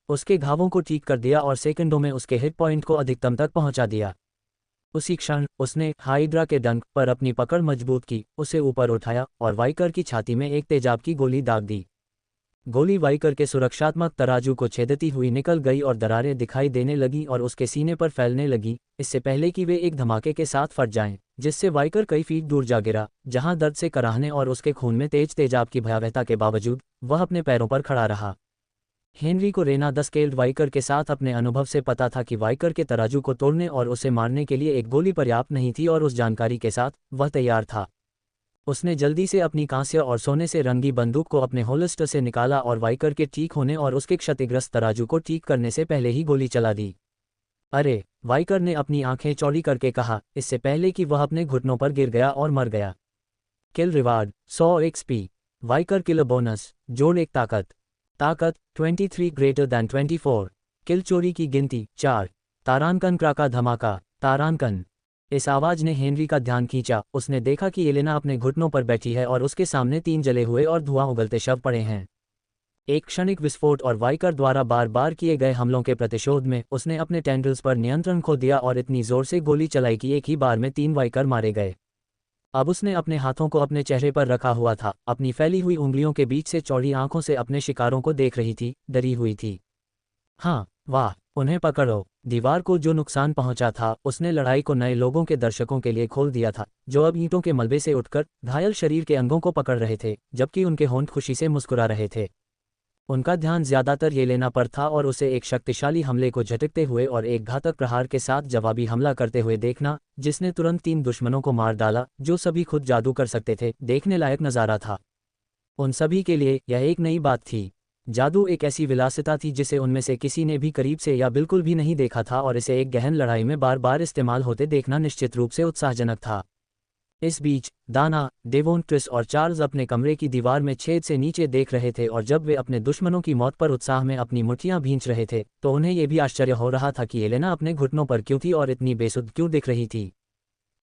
उसके घावों को ठीक कर दिया और सेकंडों में उसके हिट पॉइंट को अधिकतम तक पहुंचा दिया। उसी क्षण उसने हाइड्रा के डंक पर अपनी पकड़ मजबूत की, उसे ऊपर उठाया और वाइकर की छाती में एक तेजाब की गोली दाग दी। गोली वाइकर के सुरक्षात्मक तराजू को छेदती हुई निकल गई और दरारें दिखाई देने लगी और उसके सीने पर फैलने लगी, इससे पहले कि वे एक धमाके के साथ फट जाएं, जिससे वाइकर कई फीट दूर जा गिरा, जहां दर्द से कराहने और उसके खून में तेज तेजाब की भयावहता के बावजूद वह अपने पैरों पर खड़ा रहा। हेनरी को रेना द स्केल्ड वाइकर के साथ अपने अनुभव से पता था कि वाइकर के तराजू को तोड़ने और उसे मारने के लिए एक गोली पर्याप्त नहीं थी और उस जानकारी के साथ वह तैयार था। उसने जल्दी से अपनी कांस्य और सोने से रंगी बंदूक को अपने होल्स्टर से निकाला और वाइकर के ठीक होने और उसके क्षतिग्रस्त तराजू को ठीक करने से पहले ही गोली चला दी। अरे, वाइकर ने अपनी आंखें चौड़ी करके कहा, इससे पहले कि वह अपने घुटनों पर गिर गया और मर गया। किल रिवार्ड 100 एक्सपी। वाइकर किल बोनस जोड़ 1 ताकत 23 ग्रेटर दैन 24। किल चोरी की गिनती 4। तारानकन क्राका धमाका तारानकन। इस आवाज ने हेनरी का ध्यान खींचा। उसने देखा कि एलेना अपने घुटनों पर बैठी है और उसके सामने 3 जले हुए और धुआं उगलते शव पड़े हैं। एक क्षणिक विस्फोट और वाइकर द्वारा बार बार किए गए हमलों के प्रतिशोध में उसने अपने टेंडल्स पर नियंत्रण खो दिया और इतनी जोर से गोली चलाई कि एक ही बार में 3 वाइकर मारे गए। अब उसने अपने हाथों को अपने चेहरे पर रखा हुआ था, अपनी फैली हुई उंगलियों के बीच से चौड़ी आंखों से अपने शिकारों को देख रही थी, डरी हुई थी। हाँ, वाह, उन्हें पकड़ो। दीवार को जो नुकसान पहुंचा था उसने लड़ाई को नए लोगों के दर्शकों के लिए खोल दिया था, जो अब ईंटों के मलबे से उठकर घायल शरीर के अंगों को पकड़ रहे थे, जबकि उनके होंठ खुशी से मुस्कुरा रहे थे। उनका ध्यान ज्यादातर येलेना पर था और उसे एक शक्तिशाली हमले को झटकते हुए और एक घातक प्रहार के साथ जवाबी हमला करते हुए देखना, जिसने तुरंत 3 दुश्मनों को मार डाला जो सभी खुद जादू कर सकते थे, देखने लायक नज़ारा था। उन सभी के लिए यह एक नई बात थी। जादू एक ऐसी विलासिता थी जिसे उनमें से किसी ने भी करीब से या बिल्कुल भी नहीं देखा था और इसे एक गहन लड़ाई में बार बार इस्तेमाल होते देखना निश्चित रूप से उत्साहजनक था। इस बीच दाना, डेवोन, ट्रिस और चार्ल्स अपने कमरे की दीवार में छेद से नीचे देख रहे थे और जब वे अपने दुश्मनों की मौत पर उत्साह में अपनी मुट्ठियां भींच रहे थे तो उन्हें यह भी आश्चर्य हो रहा था कि एलेना अपने घुटनों पर क्यों थी और इतनी बेसुध क्यों दिख रही थी।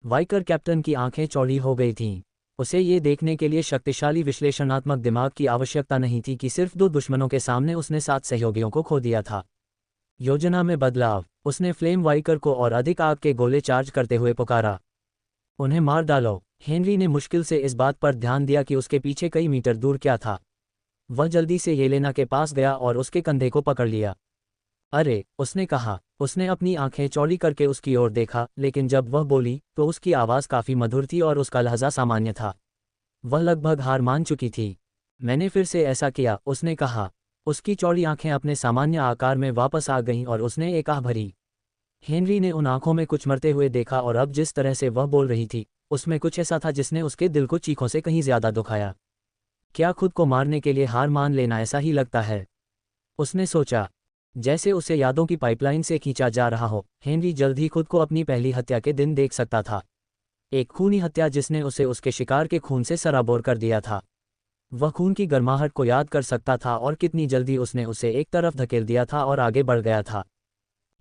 वाइकर कैप्टन की आंखें चौड़ी हो गई थीं। उसे ये देखने के लिए शक्तिशाली विश्लेषणात्मक दिमाग की आवश्यकता नहीं थी कि सिर्फ 2 दुश्मनों के सामने उसने 7 सहयोगियों को खो दिया था। योजना में बदलाव। उसने फ्लेम वाइकर को और अधिक आग के गोले चार्ज करते हुए पुकारा, उन्हें मार डालो। हेनरी ने मुश्किल से इस बात पर ध्यान दिया कि उसके पीछे कई मीटर दूर क्या था। वह जल्दी से येलेना के पास गया और उसके कंधे को पकड़ लिया। अरे, उसने कहा। उसने अपनी आंखें चौड़ी करके उसकी ओर देखा, लेकिन जब वह बोली तो उसकी आवाज़ काफ़ी मधुर थी और उसका लहजा सामान्य था। वह लगभग हार मान चुकी थी। मैंने फिर से ऐसा किया, उसने कहा। उसकी चौड़ी आंखें अपने सामान्य आकार में वापस आ गईं और उसने एक आह भरी। हेनरी ने उन आंखों में कुछ मरते हुए देखा और अब जिस तरह से वह बोल रही थी उसमें कुछ ऐसा था जिसने उसके दिल को चीखों से कहीं ज्यादा दुखाया। क्या खुद को मारने के लिए हार मान लेना ऐसा ही लगता है? उसने सोचा। जैसे उसे यादों की पाइपलाइन से खींचा जा रहा हो, हेनरी जल्द ही खुद को अपनी पहली हत्या के दिन देख सकता था। एक खूनी हत्या जिसने उसे उसके शिकार के खून से सराबोर कर दिया था। वह खून की गर्माहट को याद कर सकता था और कितनी जल्दी उसने उसे एक तरफ धकेल दिया था और आगे बढ़ गया था।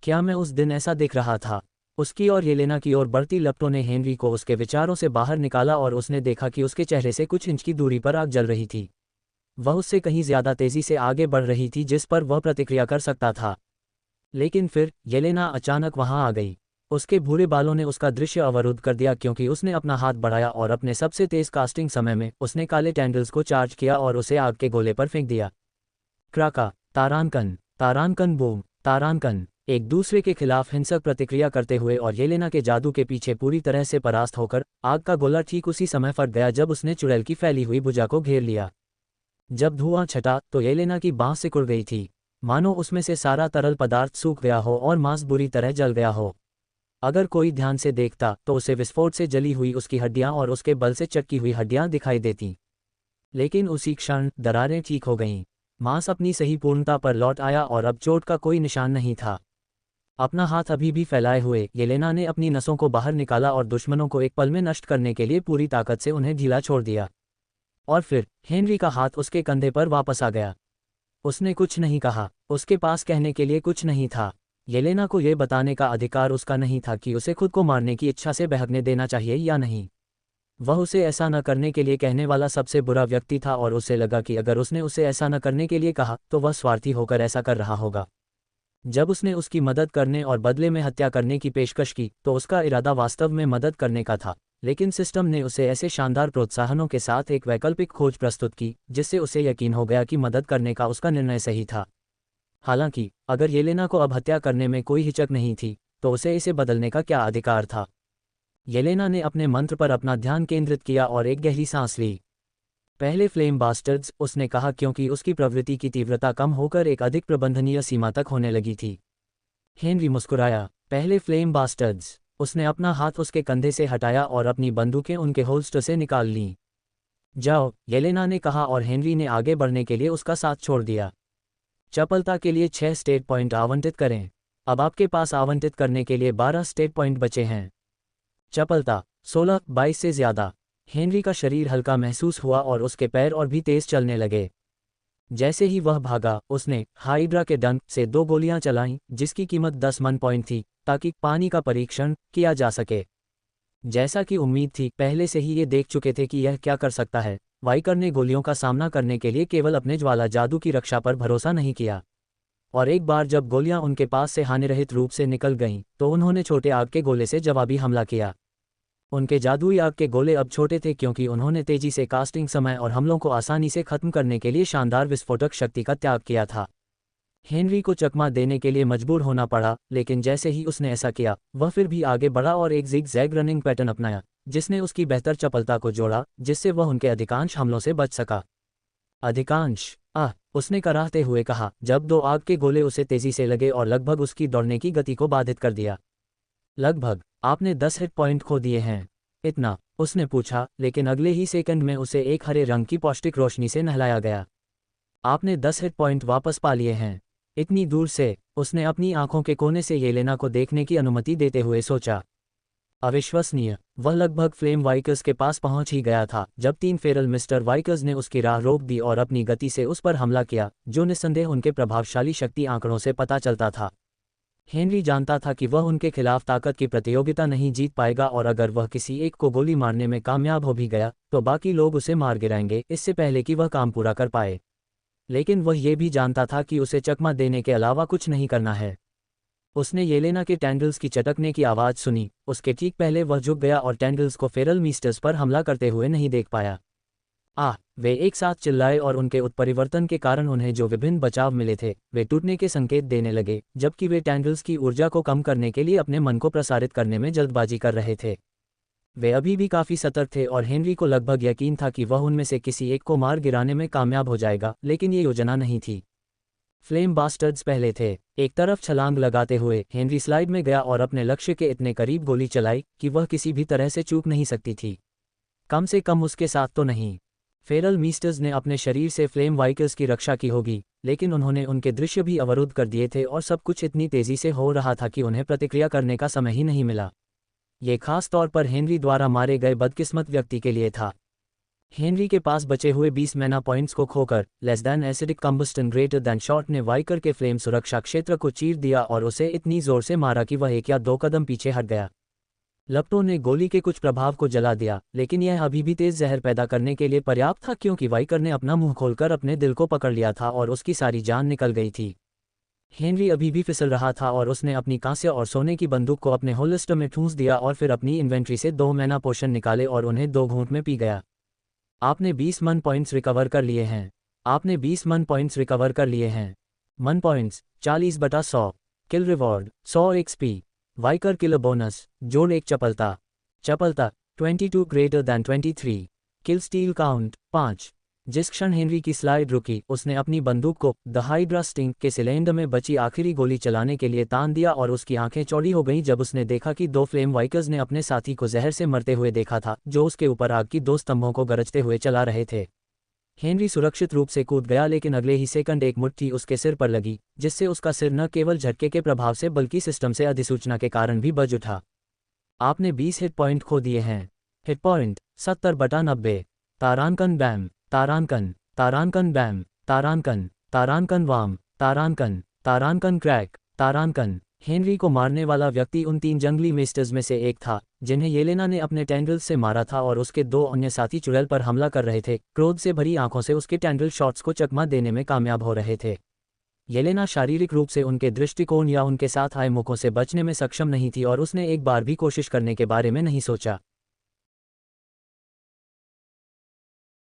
क्या मैं उस दिन ऐसा दिख रहा था? उसकी और येलेना की ओर बढ़ती लपटों ने हेनरी को उसके विचारों से बाहर निकाला और उसने देखा कि उसके चेहरे से कुछ इंच की दूरी पर आग जल रही थी। वह उससे कहीं ज्यादा तेजी से आगे बढ़ रही थी जिस पर वह प्रतिक्रिया कर सकता था। लेकिन फिर येलेना अचानक वहां आ गई। उसके भूरे बालों ने उसका दृश्य अवरुद्ध कर दिया क्योंकि उसने अपना हाथ बढ़ाया और अपने सबसे तेज कास्टिंग समय में उसने काले टेंडल्स को चार्ज किया और उसे आग के गोले पर फेंक दिया। क्राका, तारानकन, तारानकन बूम, तारानकन। एक दूसरे के खिलाफ हिंसक प्रतिक्रिया करते हुए और येलेना के जादू के पीछे पूरी तरह से परास्त होकर आग का गोला ठीक उसी समय फट गया जब उसने चुड़ैल की फैली हुई भुजा को घेर लिया। जब धुआं छटा तो येलेना की बांह सिकुड़ गई थी, मानो उसमें से सारा तरल पदार्थ सूख गया हो और मांस बुरी तरह जल गया हो। अगर कोई ध्यान से देखता तो उसे विस्फोट से जली हुई उसकी हड्डियां और उसके बल से चटकी हुई हड्डियां दिखाई देती। लेकिन उसी क्षण दरारें ठीक हो गईं। मांस अपनी सही पूर्णता पर लौट आया और अब चोट का कोई निशान नहीं था। अपना हाथ अभी भी फैलाए हुए येलेना ने अपनी नसों को बाहर निकाला और दुश्मनों को एक पल में नष्ट करने के लिए पूरी ताकत से उन्हें ढीला छोड़ दिया। और फिर हेनरी का हाथ उसके कंधे पर वापस आ गया। उसने कुछ नहीं कहा, उसके पास कहने के लिए कुछ नहीं था। येलेना को यह बताने का अधिकार उसका नहीं था कि उसे खुद को मारने की इच्छा से बहकने देना चाहिए या नहीं। वह उसे ऐसा न करने के लिए कहने वाला सबसे बुरा व्यक्ति था और उसे लगा कि अगर उसने उसे ऐसा न करने के लिए कहा तो वह स्वार्थी होकर ऐसा कर रहा होगा। जब उसने उसकी मदद करने और बदले में हत्या करने की पेशकश की तो उसका इरादा वास्तव में मदद करने का था, लेकिन सिस्टम ने उसे ऐसे शानदार प्रोत्साहनों के साथ एक वैकल्पिक खोज प्रस्तुत की जिससे उसे यकीन हो गया कि मदद करने का उसका निर्णय सही था। हालांकि अगर येलेना को अब हत्या करने में कोई हिचक नहीं थी तो उसे इसे बदलने का क्या अधिकार था। येलेना ने अपने मंत्र पर अपना ध्यान केंद्रित किया और एक गहरी सांस ली। पहले फ्लेम बास्टर्ड्स, उसने कहा, क्योंकि उसकी प्रवृत्ति की तीव्रता कम होकर एक अधिक प्रबंधनीय सीमा तक होने लगी थी। हेनरी मुस्कुराया। पहले फ्लेम बास्टर्ड्स। उसने अपना हाथ उसके कंधे से हटाया और अपनी बंदूकें उनके होल्स्टर से निकाल लीं। जाओ, येलेना ने कहा और हेनरी ने आगे बढ़ने के लिए उसका साथ छोड़ दिया। चपलता के लिए 6 स्टेट पॉइंट आवंटित करें। अब आपके पास आवंटित करने के लिए 12 स्टेट पॉइंट बचे हैं। चपलता 16-22 से ज़्यादा। हेनरी का शरीर हल्का महसूस हुआ और उसके पैर और भी तेज चलने लगे। जैसे ही वह भागा उसने हाइड्रा के डंक से 2 गोलियां चलाईं जिसकी कीमत 10 मन पॉइंट थी ताकि पानी का परीक्षण किया जा सके। जैसा कि उम्मीद थी, पहले से ही ये देख चुके थे कि यह क्या कर सकता है। वाइकर ने गोलियों का सामना करने के लिए केवल अपने ज्वाला जादू की रक्षा पर भरोसा नहीं किया, और एक बार जब गोलियां उनके पास से हानिरहित रूप से निकल गईं तो उन्होंने छोटे आग के गोले से जवाबी हमला किया। उनके जादुई आग के गोले अब छोटे थे क्योंकि उन्होंने तेजी से कास्टिंग समय और हमलों को आसानी से खत्म करने के लिए शानदार विस्फोटक शक्ति का त्याग किया था। हेनरी को चकमा देने के लिए मजबूर होना पड़ा, लेकिन जैसे ही उसने ऐसा किया वह फिर भी आगे बढ़ा और एक जिग-जैग रनिंग पैटर्न अपनाया जिसने उसकी बेहतर चपलता को जोड़ा, जिससे वह उनके अधिकांश हमलों से बच सका। अधिकांश, उसने कराहते हुए कहा जब 2 आग के गोले उसे तेजी से लगे और लगभग उसकी दौड़ने की गति को बाधित कर दिया। लगभग, आपने 10 हिट पॉइंट खो दिए हैं। इतना, उसने पूछा, लेकिन अगले ही सेकंड में उसे एक हरे रंग की पौष्टिक रोशनी से नहलाया गया। आपने 10 हिट पॉइंट वापस पा लिए हैं। इतनी दूर से, उसने अपनी आंखों के कोने से येलेना को देखने की अनुमति देते हुए सोचा। अविश्वसनीय, वह लगभग फ्लेम वाइकर्स के पास पहुंच ही गया था जब 3 फेरल मिस्टर वाइकर्स ने उसकी राह रोक दी और अपनी गति से उस पर हमला किया, जो निस्संदेह उनके प्रभावशाली शक्ति आंकड़ों से पता चलता था। हेनरी जानता था कि वह उनके खिलाफ ताकत की प्रतियोगिता नहीं जीत पाएगा और अगर वह किसी एक को गोली मारने में कामयाब हो भी गया तो बाकी लोग उसे मार गिराएंगे इससे पहले कि वह काम पूरा कर पाए। लेकिन वह ये भी जानता था कि उसे चकमा देने के अलावा कुछ नहीं करना है। उसने येलेना के टैंडल्स की चटकने की आवाज़ सुनी। उसके ठीक पहले वह झुक गया और टैंडल्स को फेरल मीस्टर्स पर हमला करते हुए नहीं देख पाया। वे एक साथ चिल्लाए और उनके उत्परिवर्तन के कारण उन्हें जो विभिन्न बचाव मिले थे वे टूटने के संकेत देने लगे, जबकि वे टैंडल्स की ऊर्जा को कम करने के लिए अपने मन को प्रसारित करने में जल्दबाजी कर रहे थे। वे अभी भी काफ़ी सतर्क थे और हेनरी को लगभग यकीन था कि वह उनमें से किसी एक को मार गिराने में कामयाब हो जाएगा, लेकिन ये योजना नहीं थी। फ्लेम बास्टर्ड्स पहले थे। एक तरफ छलांग लगाते हुए हेनरी स्लाइड में गया और अपने लक्ष्य के इतने करीब गोली चलाई कि वह किसी भी तरह से चूक नहीं सकती थी, कम से कम उसके साथ तो नहीं। फेरल मीस्टर्स ने अपने शरीर से फ्लेम वाइकर्स की रक्षा की होगी, लेकिन उन्होंने उनके दृश्य भी अवरुद्ध कर दिए थे और सब कुछ इतनी तेजी से हो रहा था कि उन्हें प्रतिक्रिया करने का समय ही नहीं मिला। ये खास तौर पर हेनरी द्वारा मारे गए बदकिस्मत व्यक्ति के लिए था। हेनरी के पास बचे हुए 20 मैना पॉइंट्स को खोकर less than acidic combustion greater than shot ने वाइकर के फ्लेम सुरक्षा क्षेत्र को चीर दिया और उसे इतनी जोर से मारा कि वह 1 या 2 कदम पीछे हट गया। लपटों ने गोली के कुछ प्रभाव को जला दिया, लेकिन यह अभी भी तेज जहर पैदा करने के लिए पर्याप्त था क्योंकि वाइकर ने अपना मुंह खोलकर अपने दिल को पकड़ लिया था और उसकी सारी जान निकल गई थी। हेनरी अभी भी फिसल रहा था और उसने अपनी कांस्य और सोने की बंदूक को अपने होलिस्टर में ठूंस दिया और फिर अपनी इन्वेंट्री से 2 मैना पोशन निकाले और उन्हें 2 घूंट में पी गया। आपने 20 मन पॉइंट्स रिकवर कर लिए हैं। आपने 20 मन पॉइंट्स रिकवर कर लिए हैं। मन पॉइंट्स 40/100। किल रिवॉर्ड 100 एक्सपी। वाइकर किल बोनस जोड़ 1 चपलता। चपलता 22 ग्रेटर दैन 23। किल स्टील काउंट 5। जिस क्षण हेनरी की स्लाइड रुकी उसने अपनी बंदूक को द हाइड्रा स्टिंग के सिलेंडर में बची आखिरी गोली चलाने के लिए तान दिया और उसकी आंखें चौड़ी हो गईं जब उसने देखा कि 2 फ्लेम वाइकर्स ने अपने साथी को जहर से मरते हुए देखा था, जो उसके ऊपर आग की 2 स्तंभों को गरजते हुए चला रहे थे। हेनरी सुरक्षित रूप से कूद गया, लेकिन अगले ही सेकंड एक मुट्ठी उसके सिर पर लगी, जिससे उसका सिर न केवल झटके के प्रभाव से बल्कि सिस्टम से अधिसूचना के कारण भी बज उठा। आपने 20 हिट पॉइंट खो दिए हैं। Hit point 70/90। तारांकन बैम। तारांकन। तारांकन बैम। तारांकन। तारांकन वाम। तारांकन। तारांकन क्रैक। तारांकन। हेनरी को मारने वाला व्यक्ति उन 3 जंगली मेस्टर्स में से एक था जिन्हें येलेना ने अपने टेंड्रिल्स से मारा था और उसके 2 अन्य साथी चुड़ैल पर हमला कर रहे थे, क्रोध से भरी आंखों से उसके टेंड्रिल शॉट्स को चकमा देने में कामयाब हो रहे थे। येलेना शारीरिक रूप से उनके दृष्टिकोण या उनके साथ आए मुखों से बचने में सक्षम नहीं थी और उसने एक बार भी कोशिश करने के बारे में नहीं सोचा।